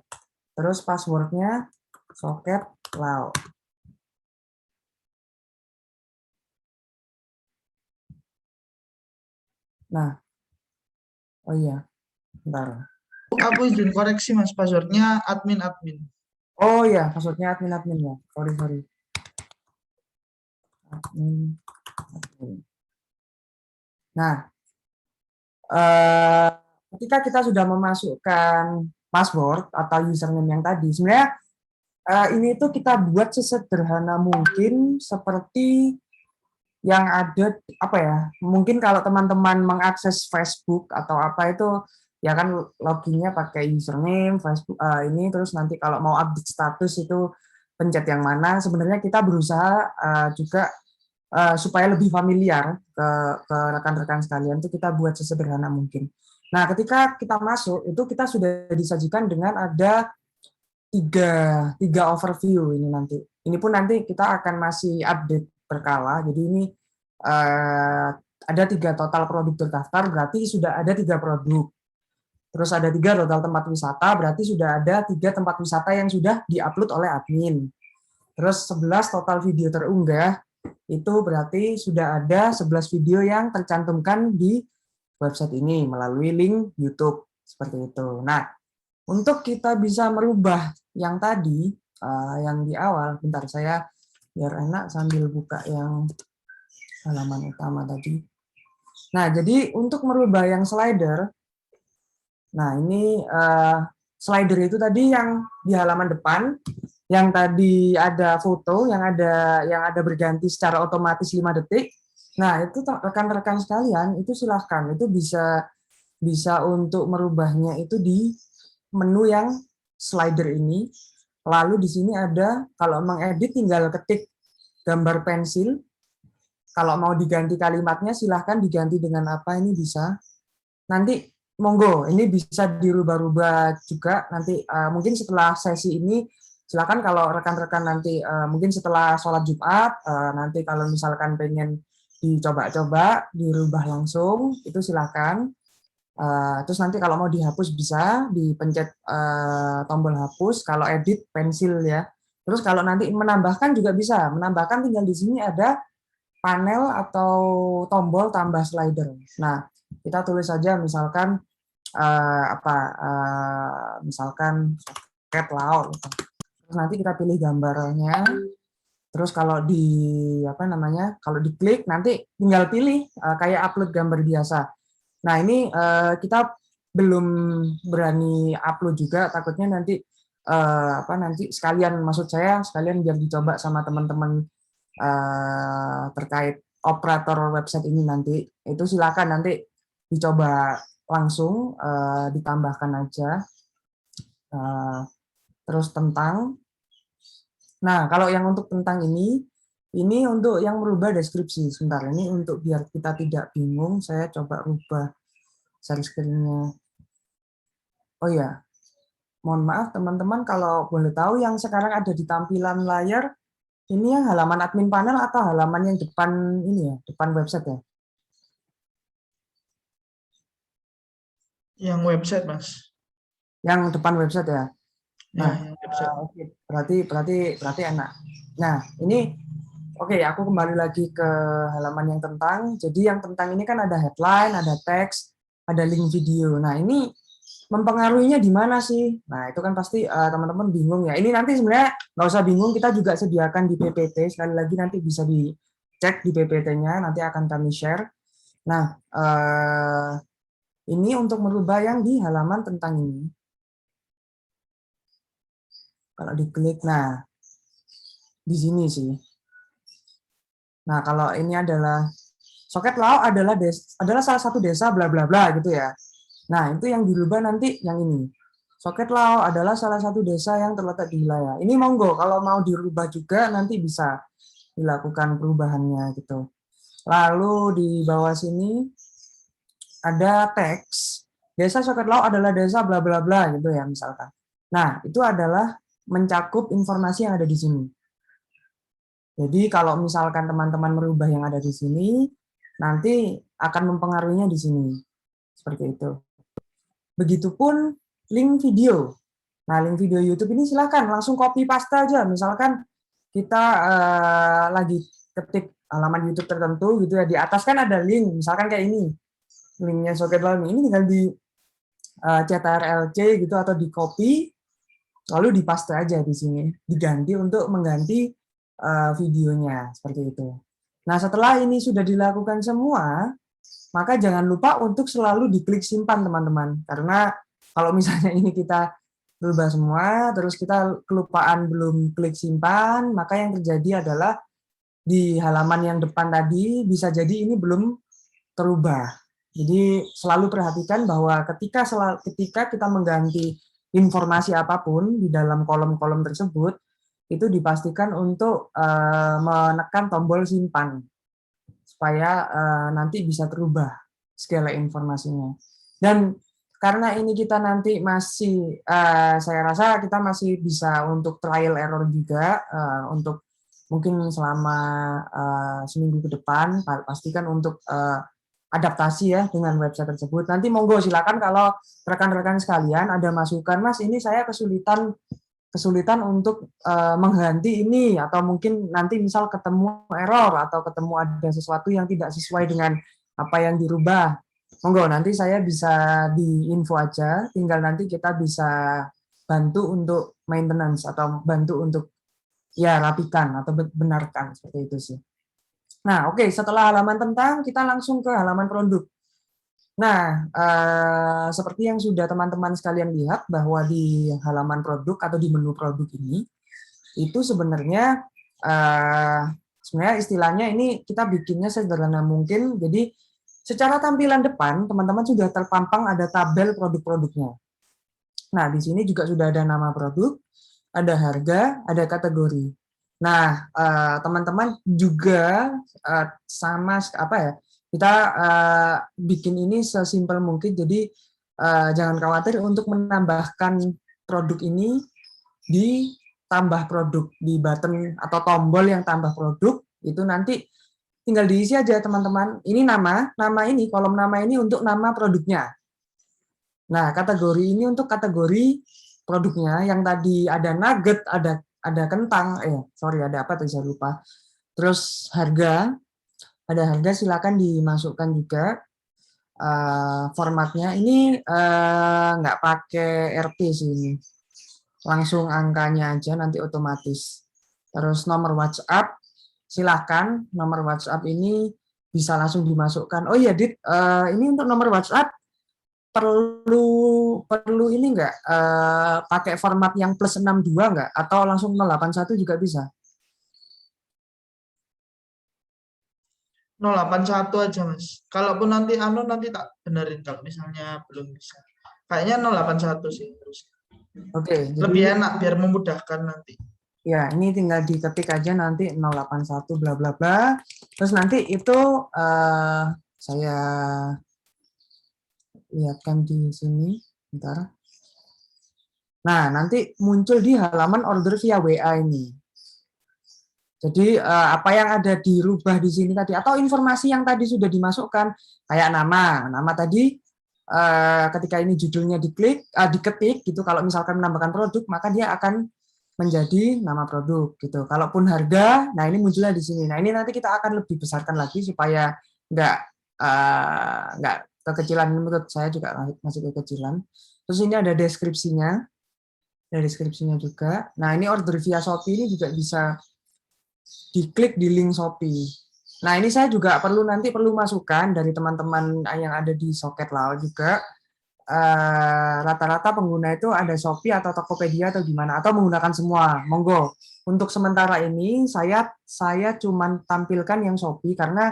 terus password-nya Soket Laut. Nah, oh iya, bentar. Aku izin koreksi Mas, passwordnya admin. Oh iya, passwordnya admin ya. Sorry. Admin. Nah, ketika kita sudah memasukkan password atau username yang tadi, sebenarnya ini tuh kita buat sesederhana mungkin seperti yang ada apa ya? Mungkin kalau teman-teman mengakses Facebook atau apa itu ya kan loginnya pakai username Facebook ini, terus nanti kalau mau update status itu pencet yang mana. Sebenarnya kita berusaha juga supaya lebih familiar ke rekan-rekan sekalian, itu kita buat sesederhana mungkin. Nah, ketika kita masuk itu kita sudah disajikan dengan ada tiga overview ini nanti. Ini pun nanti kita akan masih update berkala. Jadi ini ada 3 total produk terdaftar, berarti sudah ada 3 produk. Terus ada 3 total tempat wisata, berarti sudah ada 3 tempat wisata yang sudah diupload oleh admin. Terus 11 total video terunggah, itu berarti sudah ada 11 video yang tercantumkan di website ini melalui link YouTube, seperti itu. Nah, untuk kita bisa merubah yang tadi, yang di awal, bentar saya biar enak sambil buka yang halaman utama tadi. Nah, jadi untuk merubah yang slider, nah ini slider itu tadi yang di halaman depan, yang tadi ada foto, yang ada berganti secara otomatis 5 detik. Nah, itu rekan-rekan sekalian, itu silahkan, itu bisa untuk merubahnya itu di menu yang slider ini. Lalu di sini ada, kalau mengedit tinggal ketik gambar pensil. Kalau mau diganti kalimatnya silahkan diganti dengan apa, ini bisa. Nanti monggo, ini bisa dirubah-rubah juga nanti mungkin setelah sesi ini. Silakan kalau rekan-rekan nanti mungkin setelah sholat Jumat nanti kalau misalkan pengen dicoba-coba dirubah langsung itu silakan. Terus nanti kalau mau dihapus bisa dipencet tombol hapus. Kalau edit pensil ya. Terus kalau nanti menambahkan juga bisa. Menambahkan tinggal di sini ada panel atau tombol tambah slider. Nah kita tulis saja misalkan misalkan soket laut. Terus nanti kita pilih gambarnya. Terus kalau kalau diklik nanti tinggal pilih kayak upload gambar biasa. Nah ini kita belum berani upload juga, takutnya nanti nanti sekalian, maksud saya sekalian biar dicoba sama teman-teman terkait operator website ini nanti. Itu silakan nanti dicoba langsung, ditambahkan aja. Terus tentang, nah kalau yang untuk tentang ini untuk yang merubah deskripsi. Sebentar, ini untuk biar kita tidak bingung, saya coba rubah share screen-nya. Oh ya, mohon maaf teman-teman, kalau boleh tahu yang sekarang ada di tampilan layar, ini yang halaman admin panel atau halaman yang depan ini ya, depan website ya? Yang website, Mas. Yang depan website ya? Nah, yang website. berarti enak. Nah, ini oke, aku kembali lagi ke halaman yang tentang. Jadi yang tentang ini kan ada headline, ada teks, ada link video. Nah, ini mempengaruhinya di mana sih? Nah, itu kan pasti teman-teman bingung ya. Ini nanti sebenarnya nggak usah bingung, kita juga sediakan di PPT. Sekali lagi nanti bisa dicek di PPT-nya, nanti akan kami share. Nah, ini untuk merubah yang di halaman tentang ini. Kalau diklik, nah di sini sih. Nah kalau ini adalah soket laut adalah salah satu desa bla bla bla gitu ya. Nah itu yang dirubah nanti yang ini. Soket laut adalah salah satu desa yang terletak di wilayah. Ini monggo kalau mau dirubah juga nanti bisa dilakukan perubahannya gitu. Lalu di bawah sini ada teks. Desa Soket Laut adalah desa bla bla bla gitu ya misalkan. Nah itu adalah mencakup informasi yang ada di sini. Jadi kalau misalkan teman-teman merubah yang ada di sini, nanti akan mempengaruhinya di sini. Seperti itu. Begitupun link video. Nah, link video YouTube ini silakan langsung copy paste aja. Misalkan kita lagi ketik halaman YouTube tertentu gitu ya, di atas kan ada link, misalkan kayak ini. Linknya Soket Laut ini tinggal di CTRL-C gitu atau di copy lalu dipaste aja di sini, diganti untuk mengganti videonya seperti itu. Nah, setelah ini sudah dilakukan semua, maka jangan lupa untuk selalu diklik simpan teman-teman. Karena kalau misalnya ini kita berubah semua, terus kita kelupaan belum klik simpan, maka yang terjadi adalah di halaman yang depan tadi bisa jadi ini belum terubah. Jadi selalu perhatikan bahwa ketika kita mengganti informasi apapun di dalam kolom-kolom tersebut, itu dipastikan untuk menekan tombol simpan supaya nanti bisa terubah segala informasinya. Dan karena ini kita nanti masih, saya rasa kita masih bisa untuk trial error juga, untuk mungkin selama seminggu ke depan, pastikan untuk adaptasi ya dengan website tersebut. Nanti monggo silakan kalau rekan-rekan sekalian ada masukan, Mas ini saya kesulitan untuk mengganti ini, atau mungkin nanti misal ketemu error atau ketemu ada sesuatu yang tidak sesuai dengan apa yang dirubah. Monggo nanti saya bisa di-info aja, tinggal nanti kita bisa bantu untuk maintenance atau bantu untuk ya rapikan atau benarkan seperti itu sih. Nah, oke, setelah halaman tentang, kita langsung ke halaman produk. Nah, seperti yang sudah teman-teman sekalian lihat, bahwa di halaman produk atau di menu produk ini, itu sebenarnya istilahnya ini kita bikinnya sederhana mungkin. Jadi, secara tampilan depan, teman-teman sudah terpampang ada tabel produk-produknya. Nah, di sini juga sudah ada nama produk, ada harga, ada kategori. Nah, teman-teman juga sama apa ya? Kita bikin ini sesimpel mungkin. Jadi jangan khawatir untuk menambahkan produk ini di tambah produk di button atau tombol yang tambah produk itu nanti tinggal diisi aja teman-teman. Ini nama ini kolom nama ini untuk nama produknya. Nah, kategori ini untuk kategori produknya yang tadi ada nugget, ada kentang, ada apa tadi saya lupa. Terus harga, ada harga silakan dimasukkan juga. Formatnya ini nggak pakai RT sih ini. Langsung angkanya aja nanti otomatis. Terus nomor WhatsApp, silakan nomor WhatsApp ini bisa langsung dimasukkan. Oh iya, Dit, ini untuk nomor WhatsApp perlu ini enggak pakai format yang +62 enggak atau langsung 081 juga bisa? 081 aja Mas. Kalaupun nanti nanti tak benerin kalau misalnya belum bisa. Kayaknya 081 sih terus. Oke, Lebih jadi enak biar memudahkan nanti. ya ini tinggal diketik aja nanti 081 bla bla bla. Terus nanti itu saya lihatkan di sini, bentar. Nah, nanti muncul di halaman order via WA ini. Jadi apa yang ada dirubah di sini tadi atau informasi yang tadi sudah dimasukkan kayak nama tadi ketika ini judulnya diketik gitu, kalau misalkan menambahkan produk maka dia akan menjadi nama produk gitu. Kalaupun harga, nah ini munculnya di sini. Nah ini nanti kita akan lebih besarkan lagi supaya nggak kekecilan. Menurut saya juga masih kekecilan. Terus ini ada deskripsinya, juga. Nah ini order via Shopee ini juga bisa diklik di link Shopee. Nah ini saya juga perlu masukan dari teman-teman yang ada di Soket Lao juga. Rata-rata pengguna itu ada Shopee atau Tokopedia atau gimana, atau menggunakan semua, monggo. Untuk sementara ini saya cuman tampilkan yang Shopee karena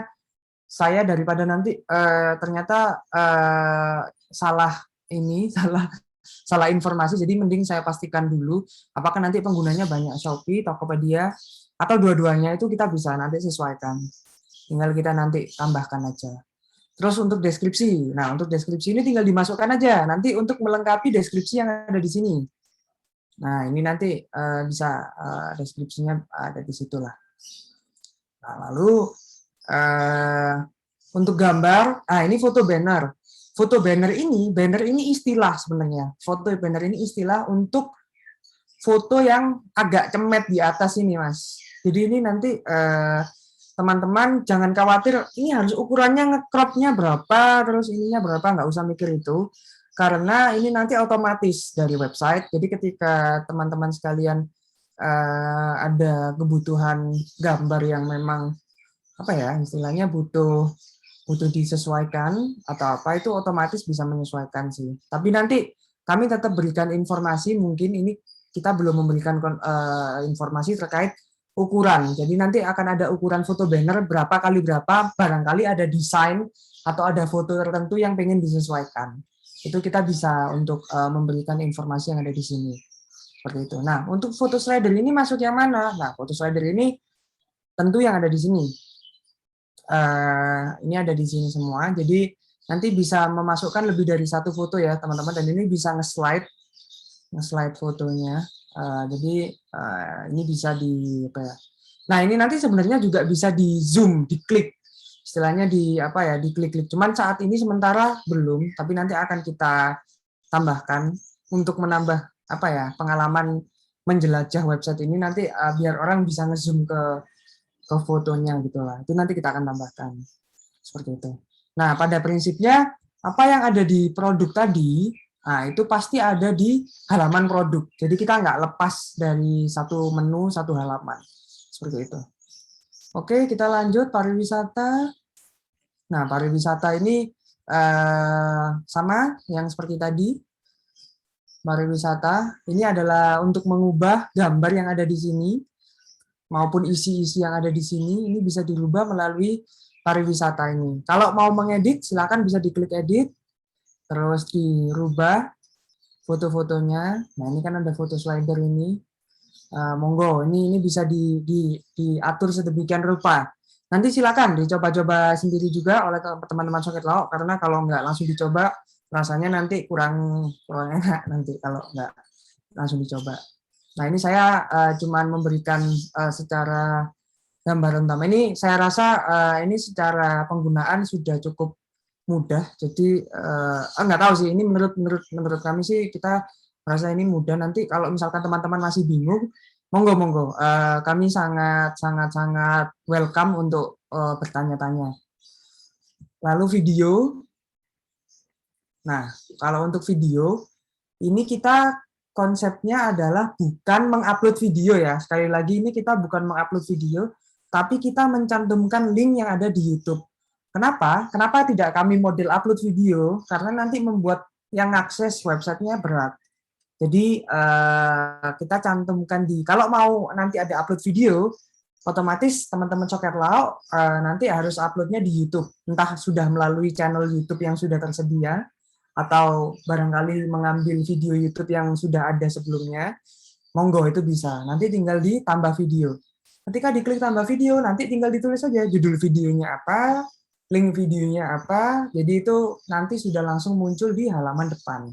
saya daripada nanti ternyata salah informasi, jadi mending saya pastikan dulu apakah nanti penggunanya banyak Shopee, Tokopedia atau dua-duanya, itu kita bisa nanti sesuaikan. Tinggal kita nanti tambahkan aja. Terus untuk deskripsi. Nah, untuk deskripsi ini tinggal dimasukkan aja. Nanti untuk melengkapi deskripsi yang ada di sini. Nah, ini nanti bisa deskripsinya ada di situ lah. Nah, lalu untuk gambar, ini foto banner. Foto banner ini istilah sebenarnya. Foto banner ini istilah untuk foto yang agak cemet di atas ini, Mas. Jadi ini nanti teman-teman jangan khawatir ini harus ukurannya ngecropnya berapa, terus ininya berapa, nggak usah mikir itu, karena ini nanti otomatis dari website. Jadi ketika teman-teman sekalian ada kebutuhan gambar yang memang apa ya istilahnya butuh disesuaikan atau apa, itu otomatis bisa menyesuaikan sih. Tapi nanti kami tetap berikan informasi, mungkin ini kita belum memberikan informasi terkait ukuran. Jadi nanti akan ada ukuran foto banner berapa kali berapa, barangkali ada desain atau ada foto tertentu yang pengen disesuaikan. Itu kita bisa untuk memberikan informasi yang ada di sini. Seperti itu. Nah, untuk foto slider ini masuk yang mana? Nah, foto slider ini tentu yang ada di sini. Ini ada di sini semua. Jadi nanti bisa memasukkan lebih dari satu foto ya, teman-teman. Dan ini bisa nge-slide fotonya. Jadi ini bisa di apa ya? Nah ini nanti sebenarnya juga bisa di zoom, diklik, istilahnya diklik-klik. Cuman saat ini sementara belum, tapi nanti akan kita tambahkan untuk menambah apa ya pengalaman menjelajah website ini nanti biar orang bisa ngezoom ke fotonya gitulah. Itu nanti kita akan tambahkan seperti itu. Nah pada prinsipnya apa yang ada di produk tadi. Nah, itu pasti ada di halaman produk. Jadi kita nggak lepas dari satu menu, satu halaman. Seperti itu. Oke, kita lanjut pariwisata. Nah, pariwisata ini sama yang seperti tadi. Pariwisata ini adalah untuk mengubah gambar yang ada di sini maupun isi-isi yang ada di sini. Ini bisa dirubah melalui pariwisata ini. Kalau mau mengedit, silakan bisa diklik edit. Terus dirubah foto-fotonya. Nah, ini kan ada foto slider ini. Monggo, ini bisa diatur sedemikian rupa. Nanti silakan dicoba-coba sendiri juga oleh teman-teman Soket Lauk, karena kalau nggak langsung dicoba, rasanya nanti kurang enak nanti kalau nggak langsung dicoba. Nah, ini saya cuman memberikan secara gambaran utama. Ini saya rasa ini secara penggunaan sudah cukup mudah. Jadi nggak tahu sih, ini menurut kami sih kita merasa ini mudah. Nanti kalau misalkan teman-teman masih bingung, monggo kami sangat welcome untuk bertanya-tanya. Lalu video. Nah, kalau untuk video ini kita konsepnya adalah bukan mengupload video ya. Sekali lagi ini kita bukan mengupload video, tapi kita mencantumkan link yang ada di YouTube. Kenapa? Kenapa tidak kami model upload video? Karena nanti membuat yang akses websitenya berat. Jadi kita cantumkan kalau mau nanti ada upload video, otomatis teman-teman Soket Lauk nanti harus uploadnya di YouTube. Entah sudah melalui channel YouTube yang sudah tersedia, atau barangkali mengambil video YouTube yang sudah ada sebelumnya, monggo itu bisa. Nanti tinggal ditambah video. Ketika diklik tambah video, nanti tinggal ditulis saja judul videonya apa, link videonya apa, jadi itu nanti sudah langsung muncul di halaman depan.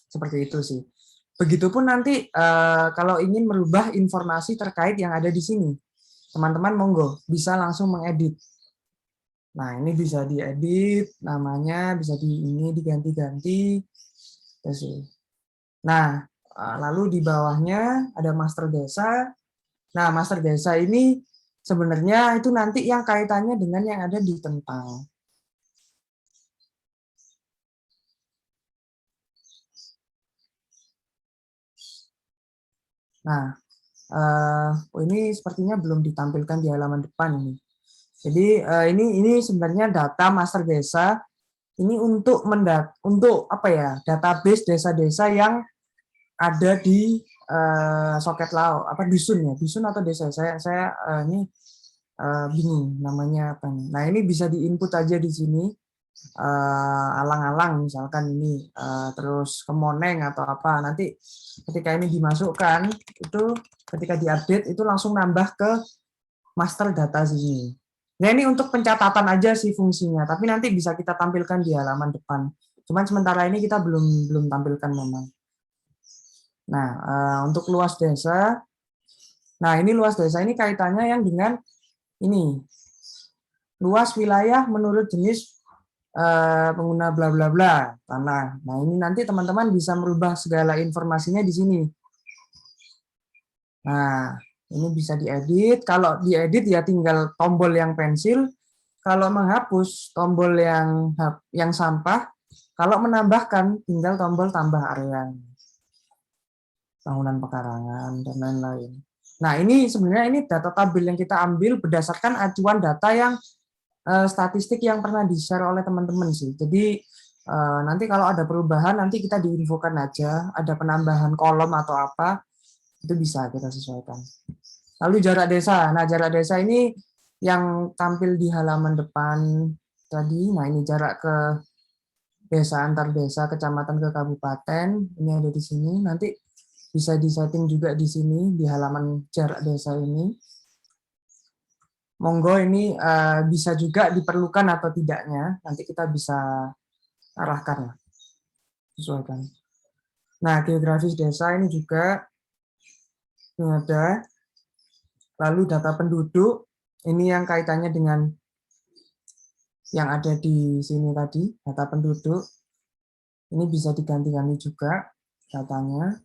Seperti itu sih. Begitupun nanti kalau ingin merubah informasi terkait yang ada di sini, teman-teman monggo bisa langsung mengedit. Nah, ini bisa diedit, namanya bisa diganti-ganti. Nah, lalu di bawahnya ada master desa. Nah, master desa ini sebenarnya itu nanti yang kaitannya dengan yang ada di tentang. Nah, ini sepertinya belum ditampilkan di halaman depan ini. Jadi ini sebenarnya data master desa ini untuk apa ya, database desa-desa yang ada di Soket Lauk, apa dusun ya, dusun atau desa. Saya ini bingung namanya apa nih. Nah, ini bisa diinput aja di sini. Alang-alang misalkan ini terus Kemoneng atau apa, nanti ketika ini dimasukkan itu ketika diupdate itu langsung nambah ke master data sini. Nah, ini untuk pencatatan aja sih fungsinya, tapi nanti bisa kita tampilkan di halaman depan. Cuman sementara ini kita belum tampilkan memang. Nah, untuk luas desa, nah ini luas desa ini kaitannya yang dengan ini luas wilayah menurut jenis pengguna bla bla bla tanah. Nah, ini nanti teman-teman bisa merubah segala informasinya di sini. Nah, ini bisa diedit. Kalau diedit ya tinggal tombol yang pensil. Kalau menghapus tombol yang sampah. Kalau menambahkan tinggal tombol tambah area. Bangunan pekarangan dan lain-lain. Nah, ini sebenarnya ini data tabel yang kita ambil berdasarkan acuan data yang statistik yang pernah di-share oleh teman-teman sih. Jadi nanti kalau ada perubahan nanti kita diinfokan aja, ada penambahan kolom atau apa, itu bisa kita sesuaikan. Lalu jarak desa. Nah, jarak desa ini yang tampil di halaman depan tadi. Nah, ini jarak ke desa, antar desa, kecamatan ke kabupaten. Ini ada di sini. Nanti bisa disetting juga di sini di halaman jarak desa ini. Monggo ini bisa juga diperlukan atau tidaknya. Nanti kita bisa arahkan, sesuaikan. Nah, geografis desa ini juga ada. Lalu data penduduk, ini yang kaitannya dengan yang ada di sini tadi, data penduduk. Ini bisa diganti-ganti juga datanya.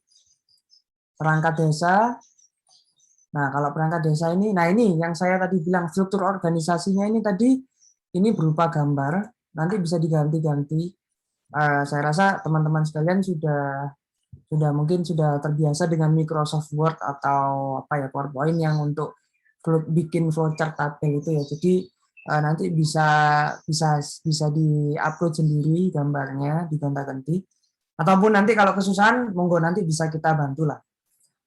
Perangkat desa. Nah, kalau perangkat desa ini, nah ini yang saya tadi bilang, struktur organisasinya ini tadi, ini berupa gambar, nanti bisa diganti-ganti. Saya rasa teman-teman sekalian mungkin sudah terbiasa dengan Microsoft Word atau apa ya, PowerPoint yang untuk bikin flowchart tabel itu ya. Jadi nanti bisa di-upload sendiri gambarnya, digonta-ganti. Ataupun nanti kalau kesusahan, monggo nanti bisa kita bantu lah.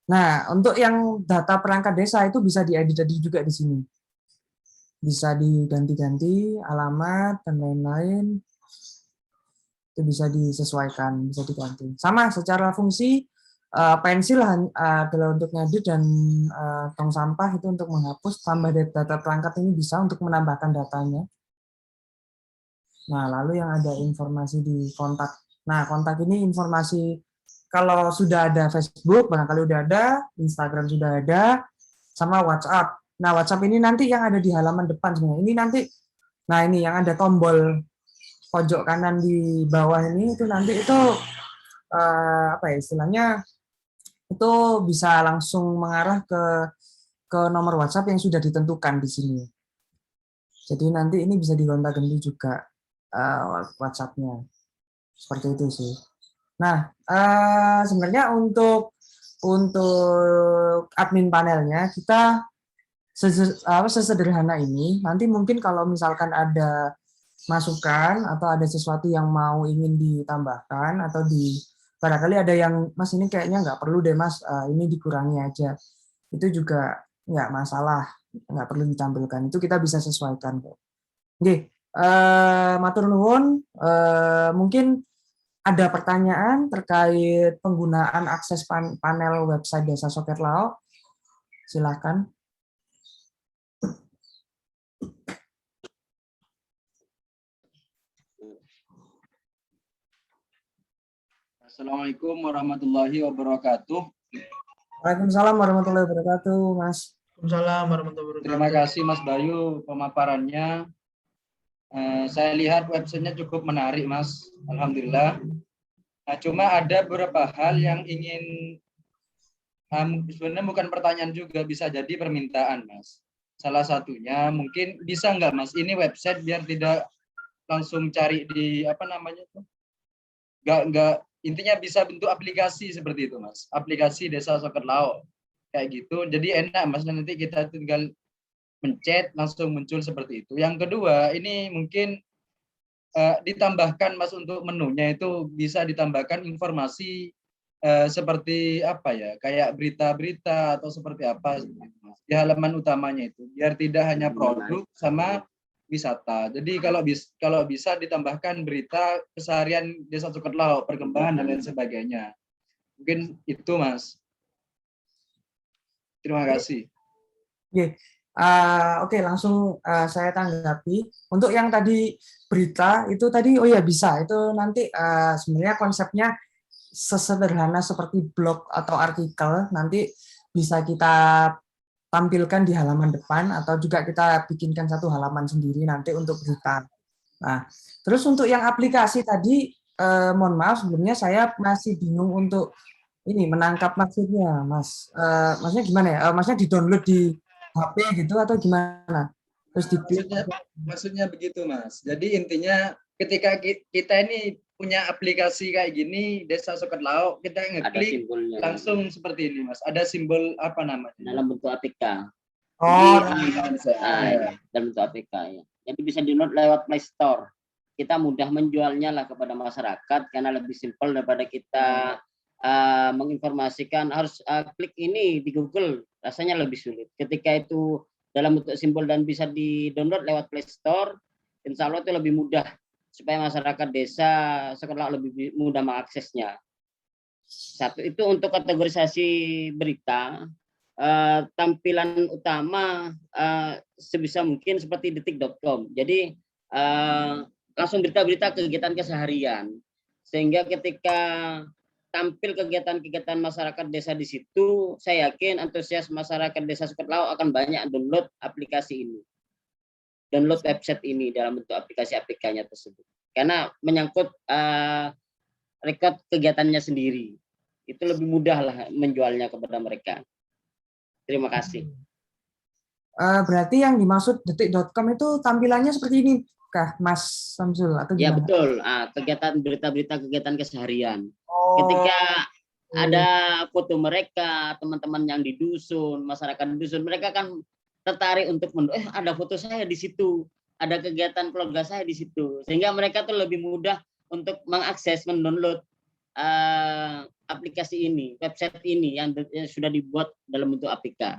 Nah, untuk yang data perangkat desa itu bisa diedit juga di sini. Bisa diganti-ganti alamat dan lain-lain. Itu bisa disesuaikan, bisa diganti. Sama secara fungsi pensil adalah untuk ngedit dan tong sampah itu untuk menghapus, tambah data perangkat ini bisa untuk menambahkan datanya. Nah, lalu yang ada informasi di kontak. Nah, kontak ini informasi kalau sudah ada Facebook, barangkali udah ada, Instagram sudah ada, sama WhatsApp. Nah, WhatsApp ini nanti yang ada di halaman depan sebenarnya. Ini nanti, nah ini yang ada tombol pojok kanan di bawah ini itu nanti itu apa ya istilahnya itu bisa langsung mengarah ke nomor WhatsApp yang sudah ditentukan di sini. Jadi nanti ini bisa digonta-ganti juga WhatsApp-nya. Seperti itu sih. Nah, sebenarnya untuk admin panelnya kita sesederhana ini. Nanti mungkin kalau misalkan ada masukan atau ada sesuatu yang mau ingin ditambahkan atau barangkali ada yang Mas ini kayaknya nggak perlu deh Mas, ini dikurangi aja. Itu juga nggak masalah, nggak perlu ditampilkan. Itu kita bisa sesuaikan kok. Oke, matur nuwun. Mungkin ada pertanyaan terkait penggunaan akses panel website Desa Soket Lao? Silakan. Assalamualaikum warahmatullahi wabarakatuh. Waalaikumsalam warahmatullahi wabarakatuh, Mas. Waalaikumsalam warahmatullahi wabarakatuh. Terima kasih Mas Bayu pemaparannya. Saya lihat websitenya cukup menarik, Mas. Alhamdulillah. Nah, cuma ada beberapa hal yang ingin sebenarnya bukan pertanyaan juga, bisa jadi permintaan, Mas. Salah satunya mungkin bisa nggak, Mas? Ini website biar tidak langsung cari di apa namanya tuh? Nggak intinya bisa bentuk aplikasi seperti itu, Mas. Aplikasi Desa Soket Lao kayak gitu. Jadi enak, Mas. Nanti kita tinggal mencet langsung muncul seperti itu. Yang kedua, ini mungkin ditambahkan, Mas, untuk menunya itu bisa ditambahkan informasi seperti apa ya, kayak berita-berita atau seperti apa di halaman utamanya itu, biar tidak hanya produk sama wisata. Jadi kalau bisa ditambahkan berita keseharian Desa Soket Lao, perkembangan dan lain sebagainya. Mungkin itu, Mas. Terima kasih. Oke, oke, langsung saya tanggapi. Untuk yang tadi berita itu tadi, oh ya bisa. Itu nanti sebenarnya konsepnya sesederhana seperti blog atau artikel. Nanti bisa kita tampilkan di halaman depan atau juga kita bikinkan satu halaman sendiri nanti untuk berita. Nah, terus untuk yang aplikasi tadi, mohon maaf sebelumnya saya masih bingung untuk ini menangkap maksudnya, Mas. Maksudnya gimana ya? Maksudnya di-download di HP gitu atau gimana? Terus Maksudnya begitu, Mas. Jadi intinya ketika kita ini punya aplikasi kayak gini Desa Soket Lao, kita ngeklik langsung seperti ini, Mas. Ada simbol apa namanya? Dalam bentuk APK. oh, Dalam bentuk APK ya. Jadi bisa di-download lewat Play Store. Kita mudah menjualnya lah kepada masyarakat karena lebih simpel daripada kita menginformasikan harus klik ini di Google, rasanya lebih sulit. Ketika itu dalam bentuk simbol dan bisa di-download lewat Play Store, insya Allah itu lebih mudah supaya masyarakat desa sekolah lebih mudah mengaksesnya. Satu itu untuk kategorisasi berita, tampilan utama sebisa mungkin seperti detik.com. Jadi langsung berita-berita kegiatan keseharian, sehingga ketika tampil kegiatan-kegiatan masyarakat desa di situ, saya yakin antusias masyarakat Desa Soket Lao akan banyak download aplikasi ini, download website ini dalam bentuk aplikasi APK-nya tersebut. Karena menyangkut rekod kegiatannya sendiri, itu lebih mudah lah menjualnya kepada mereka. Terima kasih. Berarti yang dimaksud detik.com itu tampilannya seperti ini, kah, Mas Samsul? Atau ya gimana? Betul, kegiatan berita-berita kegiatan keseharian. Ketika ada foto mereka, teman-teman yang di dusun, masyarakat di dusun, mereka kan tertarik untuk ada foto saya di situ, ada kegiatan keluarga saya di situ, sehingga mereka tuh lebih mudah untuk mengakses, mendownload aplikasi ini, website ini yang sudah dibuat dalam bentuk APK.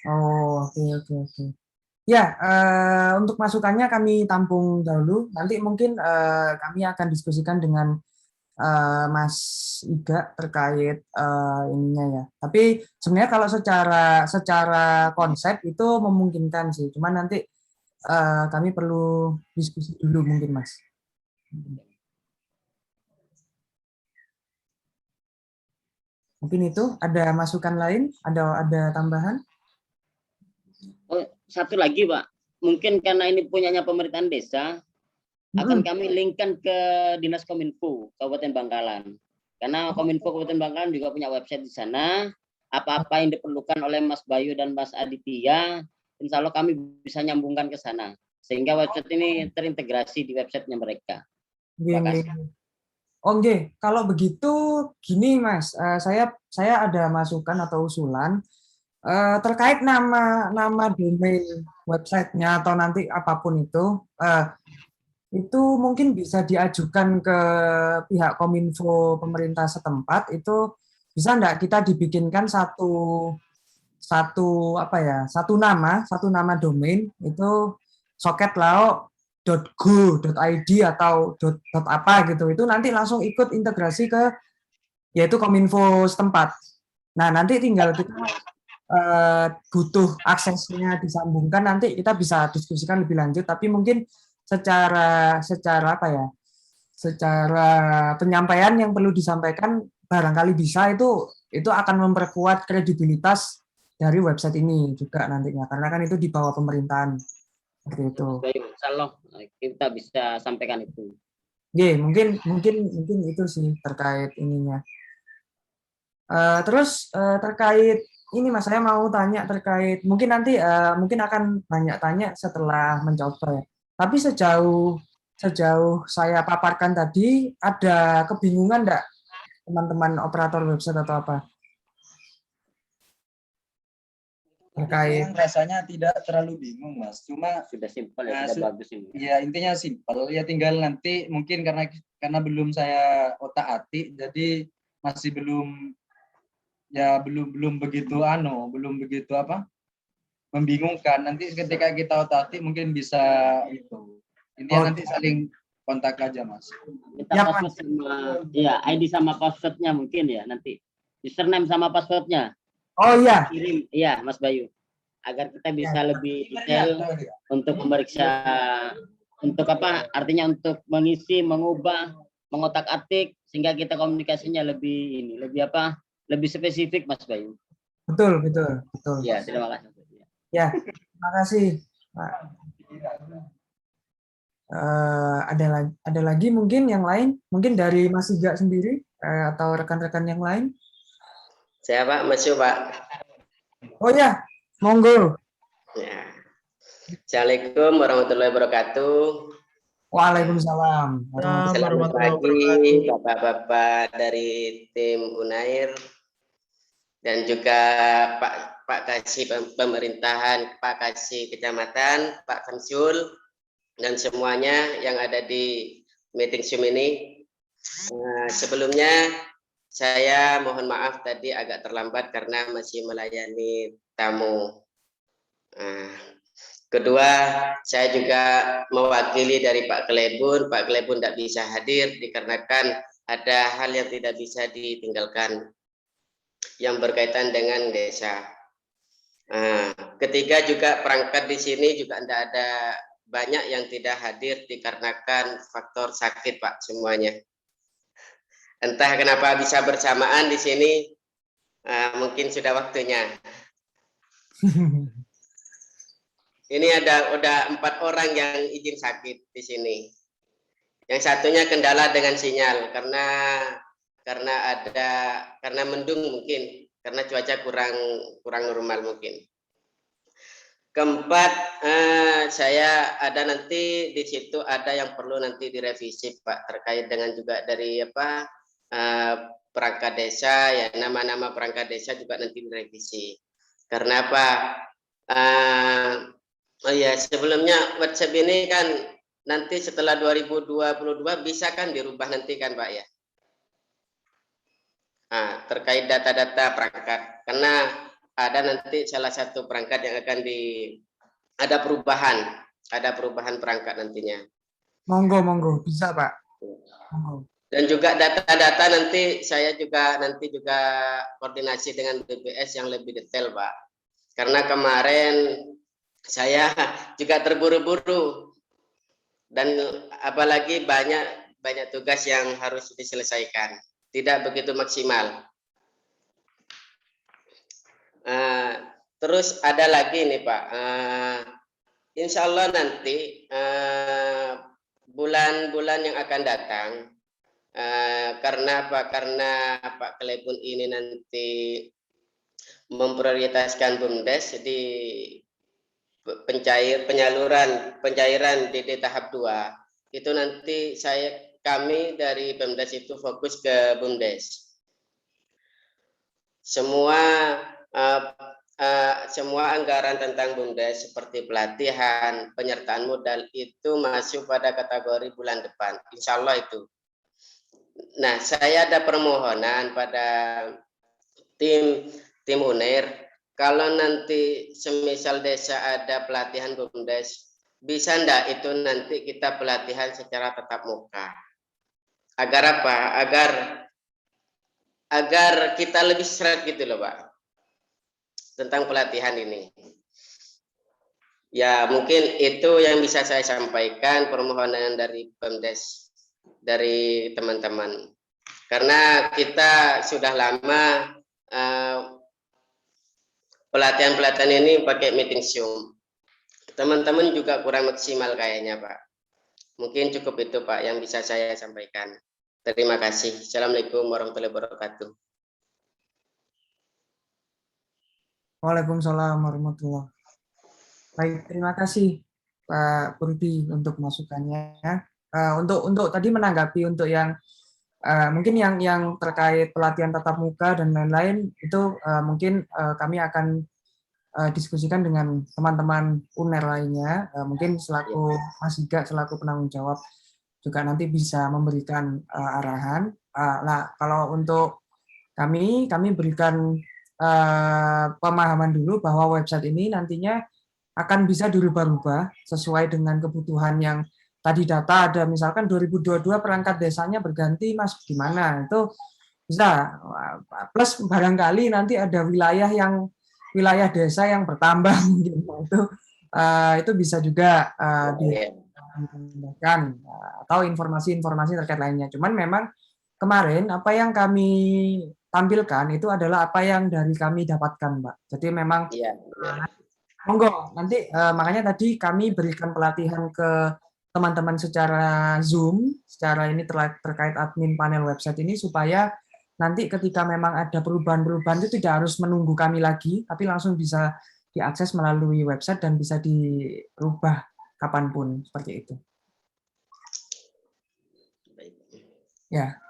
Oh, oke. Ya, untuk masukannya kami tampung dahulu. Nanti mungkin kami akan diskusikan dengan Mas Iga terkait ininya ya. Tapi sebenarnya kalau secara konsep itu memungkinkan sih. Cuman nanti kami perlu diskusi dulu mungkin Mas. Mungkin itu ada masukan lain, ada tambahan? Oh, satu lagi Pak, mungkin karena ini punyanya pemerintahan desa, akan kami linkkan ke Dinas Kominfo Kabupaten Bangkalan. Karena Kominfo Kabupaten Bangkalan juga punya website di sana. Apa-apa yang diperlukan oleh Mas Bayu dan Mas Aditya, insya Allah kami bisa nyambungkan ke sana. Sehingga website ini terintegrasi di websitenya mereka. Terima kasih. Oke, kalau begitu gini Mas, saya ada masukan atau usulan terkait nama domain websitenya atau nanti apapun itu mungkin bisa diajukan ke pihak Kominfo pemerintah setempat. Itu bisa enggak kita dibikinkan satu nama domain itu soketlao.go.id atau apa gitu. Itu nanti langsung ikut integrasi ke yaitu Kominfo setempat. Nah, nanti tinggal kita butuh aksesnya disambungkan, nanti kita bisa diskusikan lebih lanjut, tapi mungkin secara penyampaian yang perlu disampaikan barangkali bisa itu akan memperkuat kredibilitas dari website ini juga nantinya, karena kan itu di bawah pemerintahan seperti itu. Insya Allah kita bisa sampaikan itu. Mungkin itu sih terkait ininya. Terus terkait ini Mas, saya mau tanya terkait mungkin nanti mungkin akan banyak tanya setelah mencoba ya. Tapi sejauh saya paparkan tadi, ada kebingungan enggak teman-teman operator website atau apa? Terkait rasanya tidak terlalu bingung Mas, cuma sudah simpel ya, sudah bagus ini. Ya intinya simpel ya, tinggal nanti mungkin karena belum saya otak-atik, jadi masih belum begitu membingungkan. Nanti ketika kita otak-atik mungkin bisa itu. Intinya nanti saling kontak aja Mas. Kita password sama ID sama passwordnya mungkin ya nanti. Username sama passwordnya. Oh iya. Kirim Mas Bayu. Agar kita bisa lebih detail untuk memeriksa untuk artinya untuk mengisi, mengubah, mengotak-atik sehingga kita komunikasinya lebih lebih spesifik Mas Bayu. Betul. Ya, terima kasih. Ya, terima kasih Pak. Ada lagi mungkin yang lain, mungkin dari Mas Iga sendiri atau rekan-rekan yang lain? Saya Pak, Mas Yu Pak. Oh ya, monggo. Ya. Assalamualaikum warahmatullahi wabarakatuh. Waalaikumsalam. Selamat pagi Bapak-bapak dari tim Unair dan juga Pak Kasih Pemerintahan, Pak Kasih Kecamatan, Pak Kansul, dan semuanya yang ada di meeting Zoom ini. Sebelumnya saya mohon maaf tadi agak terlambat karena masih melayani tamu. Kedua, saya juga mewakili dari Pak Kelebun. Pak Kelebun tidak bisa hadir dikarenakan ada hal yang tidak bisa ditinggalkan yang berkaitan dengan desa. Ketiga juga perangkat di sini juga tidak ada banyak yang tidak hadir dikarenakan faktor sakit Pak semuanya. Entah kenapa bisa bersamaan di sini, mungkin sudah waktunya. Ini udah 4 orang yang izin sakit di sini. Yang satunya kendala dengan sinyal karena mendung mungkin, karena cuaca kurang normal mungkin. Keempat, saya ada nanti di situ ada yang perlu nanti direvisi Pak terkait dengan juga dari perangkat desa ya, nama-nama perangkat desa juga nanti direvisi. Karena apa? Oh ya, sebelumnya WhatsApp ini kan nanti setelah 2022 bisa kan dirubah nanti kan Pak ya? Terkait data-data perangkat, karena ada nanti salah satu perangkat yang akan ada perubahan perangkat nantinya. Monggo, bisa Pak. Monggo. Dan juga data-data nanti saya juga koordinasi dengan BPS yang lebih detail, Pak. Karena kemarin saya juga terburu-buru dan apalagi banyak tugas yang harus diselesaikan, tidak begitu maksimal. Terus ada lagi nih Pak, insya Allah nanti bulan-bulan yang akan datang, karena Pak Klepun ini nanti memprioritaskan BUMDes di pencairan di tahap 2, itu nanti kami dari BUMDes itu fokus ke BUMDes. Semua anggaran tentang BUMDes seperti pelatihan, penyertaan modal itu masuk pada kategori bulan depan, insya Allah itu. Nah, saya ada permohonan pada tim UNER, kalau nanti semisal desa ada pelatihan BUMDes, bisa enggak itu nanti kita pelatihan secara tatap muka? Agar apa? Agar kita lebih seret gitu loh Pak, tentang pelatihan ini. Ya mungkin itu yang bisa saya sampaikan, permohonan dari BUMDes, dari teman-teman. Karena kita sudah lama pelatihan-pelatihan ini pakai meeting Zoom. Teman-teman juga kurang maksimal kayaknya Pak. Mungkin cukup itu Pak yang bisa saya sampaikan. Terima kasih. Assalamualaikum warahmatullahi wabarakatuh. Waalaikumsalam warahmatullahi wabarakatuh. Baik, terima kasih Pak Purdi untuk masukannya. Untuk tadi menanggapi untuk yang mungkin yang terkait pelatihan tatap muka dan lain-lain itu mungkin kami akan diskusikan dengan teman-teman UNER lainnya. Mungkin selaku Mas Iga selaku penanggung jawab juga nanti bisa memberikan arahan. Nah, kalau untuk kami berikan pemahaman dulu bahwa website ini nantinya akan bisa dirubah-rubah sesuai dengan kebutuhan yang tadi data ada misalkan 2022 perangkat desanya berganti Mas gimana itu bisa, plus barangkali nanti ada wilayah desa yang bertambah mungkin itu bisa juga ditambahkan atau informasi-informasi terkait lainnya. Cuman memang kemarin apa yang kami tampilkan itu adalah apa yang dari kami dapatkan, Mbak. Jadi memang monggo nanti makanya tadi kami berikan pelatihan ke teman-teman secara Zoom, secara ini terkait admin panel website ini supaya nanti ketika memang ada perubahan-perubahan itu tidak harus menunggu kami lagi, tapi langsung bisa diakses melalui website dan bisa dirubah kapanpun seperti itu. Ya,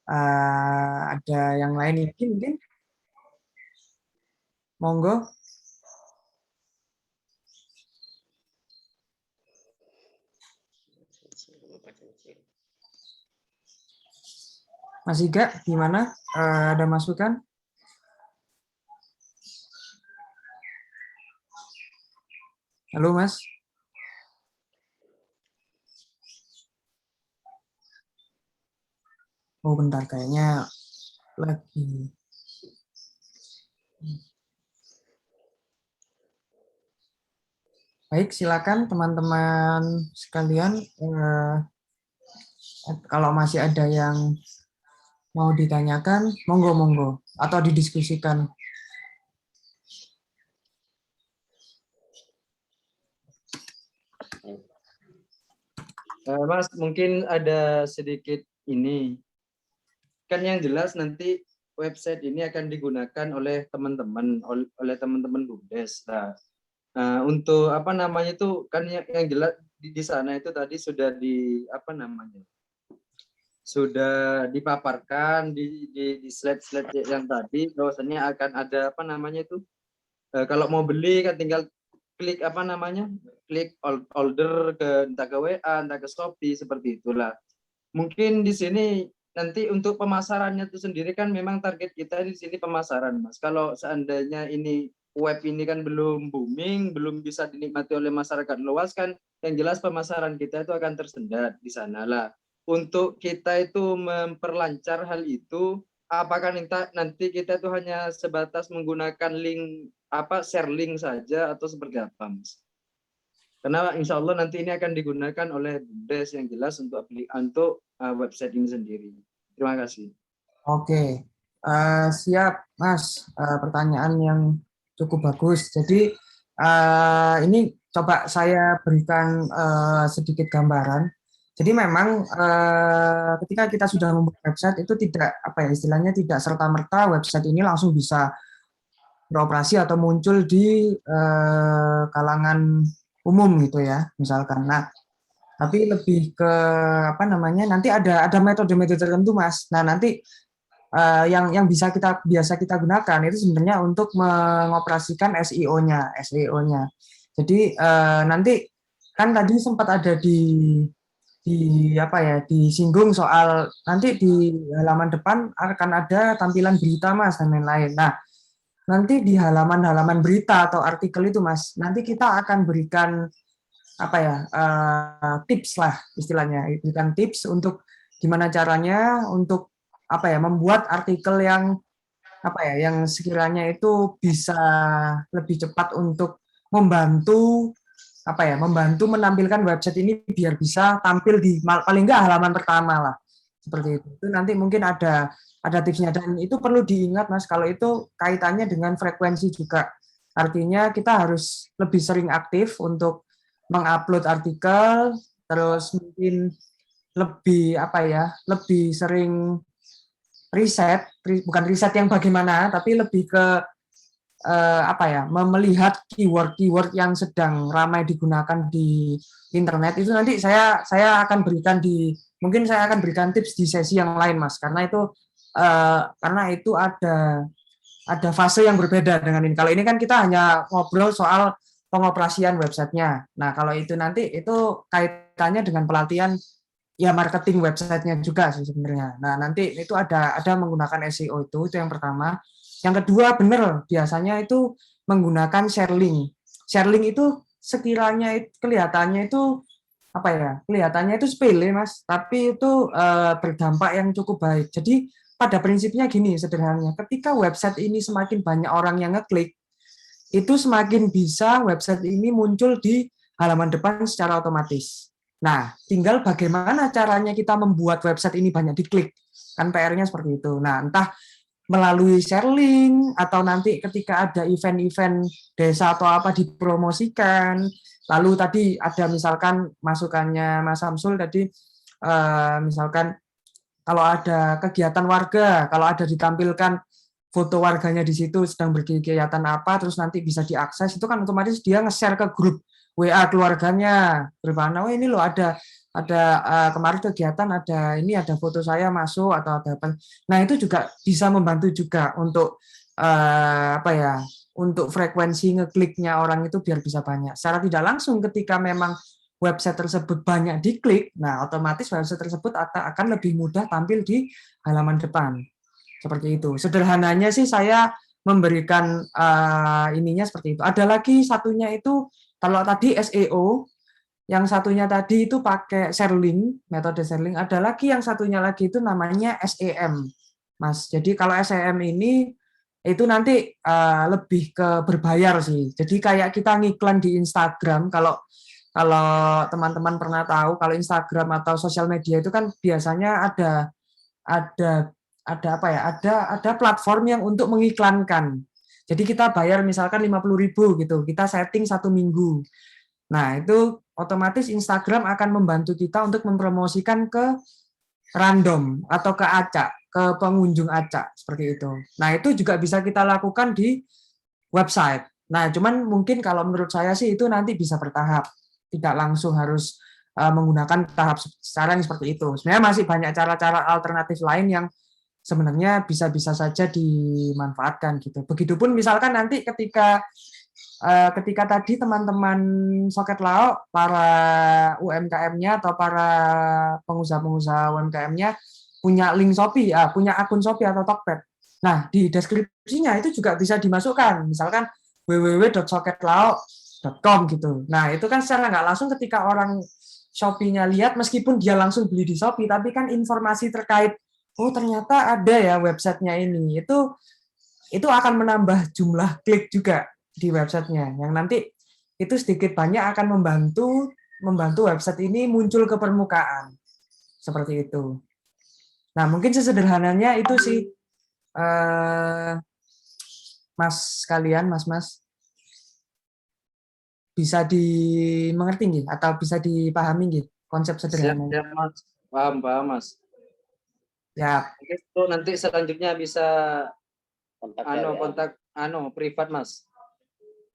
ada yang lain mungkin? Monggo. Mas Iga, gimana? Ada masukan? Halo, Mas. Oh, bentar, kayaknya lagi. Baik, silakan teman-teman sekalian. Kalau masih ada yang mau ditanyakan, monggo, atau didiskusikan. Mas, mungkin ada sedikit ini. Kan yang jelas nanti website ini akan digunakan oleh teman-teman BUMDes. Nah, untuk apa namanya itu kan yang jelas di sana itu tadi sudah sudah dipaparkan di slide-slide yang tadi bahwasanya akan ada kalau mau beli kan tinggal klik klik order entah ke WA entah ke Shopee seperti itulah. Mungkin di sini nanti untuk pemasarannya itu sendiri kan memang target kita di sini pemasaran Mas. Kalau seandainya ini web ini kan belum booming, belum bisa dinikmati oleh masyarakat luas kan yang jelas pemasaran kita itu akan tersendat di sana lah. untuk kita itu memperlancar hal itu, apakah nanti kita itu hanya sebatas menggunakan link share link saja atau seperti apa, Mas? Karena insya Allah nanti ini akan digunakan oleh BES yang jelas untuk website ini sendiri. Terima kasih. Oke, siap Mas. Pertanyaan yang cukup bagus. Jadi ini coba saya berikan sedikit gambaran. Jadi memang ketika kita sudah membuat website itu tidak istilahnya tidak serta-merta website ini langsung bisa beroperasi atau muncul di kalangan umum gitu ya, misalkan. Nah, tapi lebih ke nanti ada metode-metode tertentu, Mas. Nah, nanti yang biasa kita gunakan itu sebenarnya untuk mengoperasikan SEO-nya. Jadi nanti kan tadi sempat ada disinggung soal nanti di halaman depan akan ada tampilan berita, Mas, dan lain-lain. Nah, nanti di halaman berita atau artikel itu, Mas, nanti kita akan berikan tips lah istilahnya, berikan tips untuk gimana caranya untuk membuat artikel yang yang sekiranya itu bisa lebih cepat untuk membantu membantu menampilkan website ini biar bisa tampil di paling enggak halaman pertama lah, seperti itu. Itu nanti mungkin ada tipsnya, dan itu perlu diingat, Mas, kalau itu kaitannya dengan frekuensi juga. Artinya kita harus lebih sering aktif untuk mengupload artikel, terus mungkin lebih sering bukan riset yang bagaimana, tapi lebih ke melihat keyword yang sedang ramai digunakan di internet. Itu nanti saya akan berikan tips di sesi yang lain, Mas, karena itu ada fase yang berbeda dengan ini. Kalau ini kan kita hanya ngobrol soal pengoperasian websitenya. Nah, kalau itu nanti itu kaitannya dengan pelatihan ya marketing websitenya juga sih sebenarnya. Nah, nanti itu ada menggunakan SEO itu yang pertama. Yang kedua, benar, biasanya itu menggunakan share link. Share link itu sekiranya kelihatannya itu kelihatannya itu sepele, Mas, tapi itu berdampak yang cukup baik. Jadi pada prinsipnya gini sederhananya, ketika website ini semakin banyak orang yang ngeklik, itu semakin bisa website ini muncul di halaman depan secara otomatis. Nah, tinggal bagaimana caranya kita membuat website ini banyak diklik. Kan PR-nya seperti itu. Nah, entah melalui share link, atau nanti ketika ada event-event desa atau apa dipromosikan. Lalu tadi ada misalkan masukannya Mas Samsul tadi, misalkan kalau ada kegiatan warga, kalau ada ditampilkan foto warganya di situ sedang berkegiatan apa, terus nanti bisa diakses, itu kan otomatis dia nge-share ke grup WA keluarganya, bermana, oh ini loh ada kemarin kegiatan, ada foto saya masuk atau ada apa. Nah, itu juga bisa membantu juga untuk untuk frekuensi ngekliknya orang itu biar bisa banyak. Secara tidak langsung ketika memang website tersebut banyak diklik, nah otomatis website tersebut akan lebih mudah tampil di halaman depan. Seperti itu. Sederhananya sih saya memberikan ininya seperti itu. Ada lagi satunya itu, kalau tadi SEO, yang satunya tadi itu pakai share link, metode share link. Ada lagi yang satunya lagi itu namanya SEM, Mas. Jadi kalau SEM ini itu nanti lebih ke berbayar sih. Jadi kayak kita ngiklan di Instagram. Kalau teman-teman pernah tahu, kalau Instagram atau sosial media itu kan biasanya ada platform yang untuk mengiklankan. Jadi kita bayar misalkan 50.000 gitu. Kita setting 1 minggu. Nah, itu otomatis Instagram akan membantu kita untuk mempromosikan ke random atau ke acak, ke pengunjung acak, seperti itu. Nah, itu juga bisa kita lakukan di website. Nah, cuman mungkin kalau menurut saya sih itu nanti bisa bertahap, tidak langsung harus menggunakan tahap cara yang seperti itu. Sebenarnya masih banyak cara-cara alternatif lain yang sebenarnya bisa-bisa saja dimanfaatkan gitu. Begitupun misalkan nanti ketika tadi teman-teman Soket Laok, para UMKM-nya atau para pengusaha-pengusaha UMKM-nya punya link Shopee, punya akun Shopee atau Tokped. Nah, di deskripsinya itu juga bisa dimasukkan, misalkan www.soketlaok.com gitu. Nah, itu kan secara nggak langsung ketika orang Shopee-nya lihat, meskipun dia langsung beli di Shopee, tapi kan informasi terkait, oh ternyata ada ya websitenya ini, itu akan menambah jumlah klik juga di websitenya, yang nanti itu sedikit banyak akan membantu website ini muncul ke permukaan, seperti itu. Nah, mungkin sesederhananya itu sih, Mas kalian, Mas. Bisa dimengerti nggih atau bisa dipahami nggih konsep sederhana? Siap, Mas. Paham, Mas. Ya, Mungkin itu nanti selanjutnya bisa kontak privat, Mas.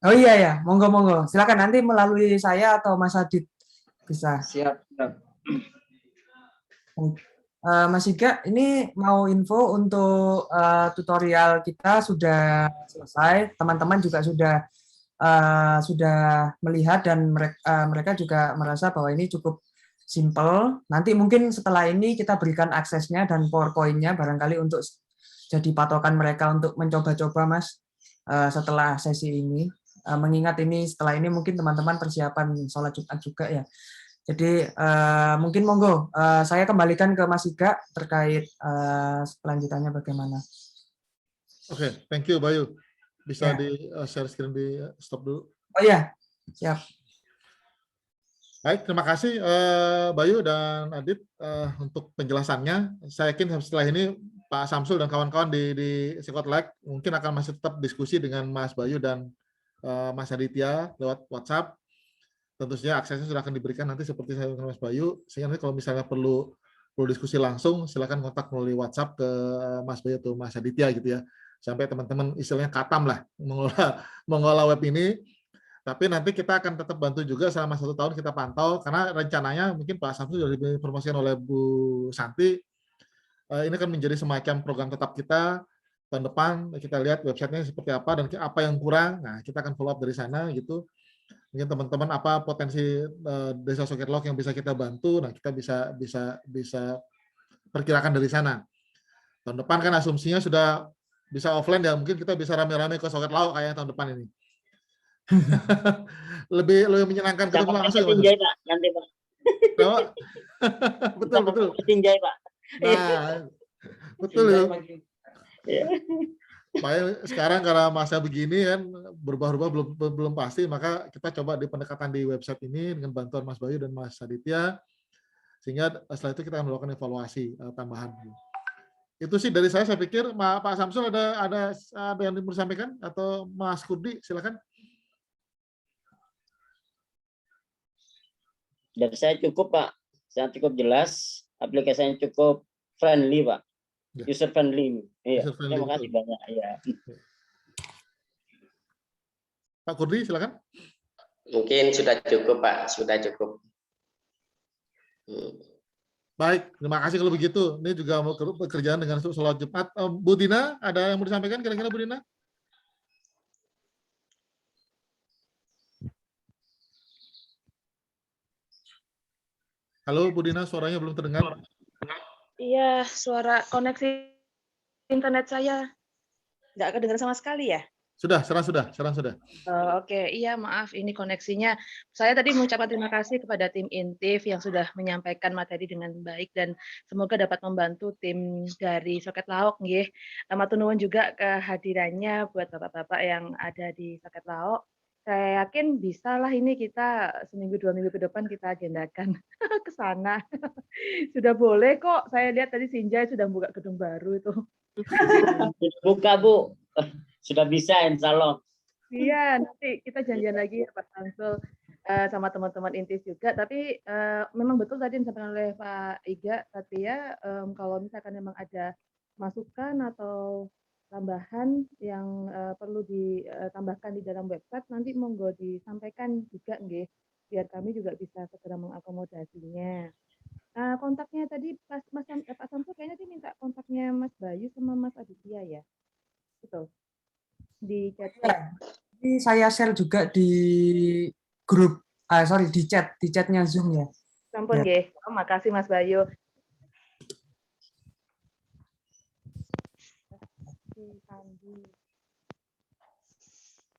oh iya ya, monggo. Silakan nanti melalui saya atau Mas Adit bisa. Siap. Mas Iga, ini mau info untuk tutorial kita sudah selesai. Teman-teman juga sudah melihat dan mereka juga merasa bahwa ini cukup simple. Nanti mungkin setelah ini kita berikan aksesnya dan PowerPoint-nya barangkali untuk jadi patokan mereka untuk mencoba-coba, Mas, setelah sesi ini. Mengingat ini setelah ini mungkin teman-teman persiapan sholat Jumat juga ya. Jadi mungkin monggo saya kembalikan ke Mas Iga terkait kelanjutannya bagaimana. Oke, thank you Bayu. Bisa di share screen di stop dulu. Oh iya, siap. Baik, terima kasih Bayu dan Adit untuk penjelasannya. Saya yakin setelah ini Pak Samsul dan kawan-kawan di Psikot Like mungkin akan masih tetap diskusi dengan Mas Bayu dan Mas Aditya lewat WhatsApp. Tentu saja aksesnya sudah akan diberikan nanti seperti saya dengan Mas Bayu. Sehingga nanti kalau misalnya perlu diskusi langsung, silakan kontak melalui WhatsApp ke Mas Bayu atau Mas Aditya gitu ya. Sampai teman-teman istilahnya katam lah mengolah web ini. Tapi nanti kita akan tetap bantu juga selama 1 tahun kita pantau, karena rencananya mungkin Pak Samsul sudah diinformasikan oleh Bu Santi, ini akan menjadi semacam program tetap kita. Tahun depan kita lihat websitenya seperti apa dan apa yang kurang. Nah, kita akan follow up dari sana gitu. Mungkin teman-teman apa potensi Desa Soketlog yang bisa kita bantu. Nah, kita bisa perkirakan dari sana. Tahun depan kan asumsinya sudah bisa offline ya, mungkin kita bisa rame-rame ke Soket Lauk kayak tahun depan ini. lebih menyenangkan ketemu langsung. Tinjai Pak, nanti Pak. Betul. Tinjai Pak. Nah, betul ya. Makanya sekarang karena masa begini kan berubah-ubah belum pasti, maka kita coba di pendekatan di website ini dengan bantuan Mas Bayu dan Mas Aditya, sehingga setelah itu kita akan melakukan evaluasi tambahan. Itu sih dari saya pikir Pak Samsul ada yang mau disampaikan atau Mas Kurdi silakan. Dari saya cukup Pak, saya cukup jelas, aplikasinya cukup friendly Pak, user friendly. Iya. Terima kasih banyak. Iya. Pak Kurdi silakan. Mungkin sudah cukup Pak, sudah cukup. Baik, terima kasih kalau begitu. Ini juga mau pekerjaan dengan sholat Jumat. Bu Dina, ada yang mau disampaikan kira-kira Bu Dina? Halo Bu Dina, suaranya belum terdengar. Iya, suara koneksi internet saya nggak kedengaran sama sekali ya? Sudah. Oke, iya maaf ini koneksinya. Saya tadi mengucapkan terima kasih kepada tim Intif yang sudah menyampaikan materi dengan baik dan semoga dapat membantu tim dari Soket Lauk nggih. Matur nuwun juga kehadirannya buat bapak-bapak yang ada di Soket Lauk. Saya yakin bisa lah ini kita seminggu 2 minggu ke depan kita agendakan ke sana. Sudah boleh kok. Saya lihat tadi Sinjai sudah buka gedung baru itu. Buka Bu. Sudah bisa insya Allah. Iya, nanti kita janjian lagi ya Pak Samsul sama teman-teman Intis juga. Tapi memang betul tadi disampaikan oleh Pak Iga tadi ya, kalau misalkan memang ada masukan atau tambahan yang perlu ditambahkan di dalam website, nanti monggo disampaikan juga nggih, biar kami juga bisa segera mengakomodasinya. Kontaknya tadi Pak Samsul kayaknya dia minta kontaknya Mas Bayu sama Mas Aditya ya, betul? Di chat. Ini saya share juga di grup, di chatnya Zoom ya. Sampun nggih. Ya. Makasih Mas Bayu.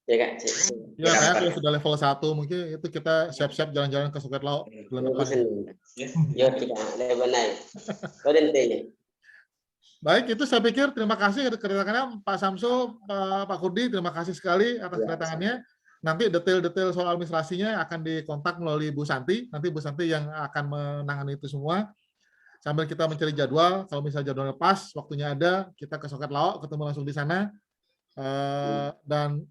Ya Kak. Ya, kayak kalau sudah level 1 mungkin itu kita siap-siap jalan-jalan ke Suket Laut bulan depan. Yo tidak level naik. Kau dente. Baik, itu saya pikir terima kasih kedatangannya Pak Samsul, Pak Kurdi, terima kasih sekali atas kedatangannya. Nanti detail-detail soal administrasinya akan dikontak melalui Bu Santi. Nanti Bu Santi yang akan menangani itu semua. Sambil kita mencari jadwal, kalau misalnya jadwalnya pas, waktunya ada, kita ke Suket Laut, ketemu langsung di sana. Dan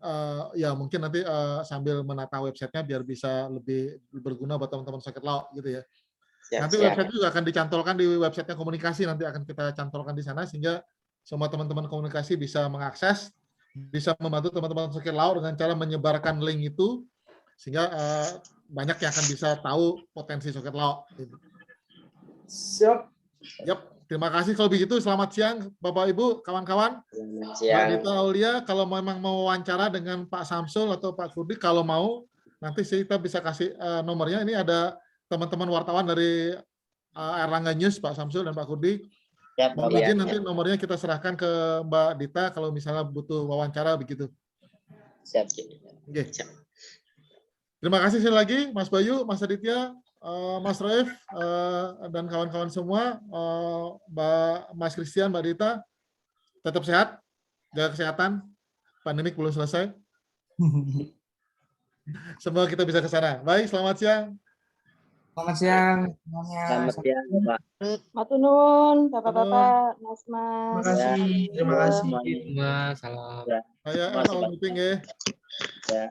ya mungkin nanti sambil menata websitenya biar bisa lebih berguna buat teman-teman Suket Laut gitu ya. Nanti website juga akan dicantolkan di websitenya komunikasi, nanti akan kita cantolkan di sana sehingga semua teman-teman komunikasi bisa mengakses, bisa membantu teman-teman Suket Laut dengan cara menyebarkan link itu sehingga banyak yang akan bisa tahu potensi Suket Laut. Siap. Yap, terima kasih kalau begitu. Selamat siang Bapak Ibu, kawan-kawan. Mbak Dita Aulia, kalau memang mau wawancara dengan Pak Samsul atau Pak Kurdi, kalau mau nanti kita bisa kasih nomornya. Ini ada teman-teman wartawan dari Erlangga News, Pak Samsul dan Pak Kurdi. Mohon izin nanti nomornya kita serahkan ke Mbak Dita kalau misalnya butuh wawancara begitu. Siap. Oke. Terima kasih sekali lagi Mas Bayu, Mas Aditya, Mas Raif, dan kawan-kawan semua, Mas Christian, Mbak Dita, tetap sehat, jaga kesehatan, pandemik belum selesai. Semoga kita bisa ke sana. Baik, selamat siang. Selamat siang. Selamat siang, Pak. Matunun, Bapak-bapak, Terima Mas-mas. kasih. Terima kasih. Salam. Saya all meeting ya. Ya.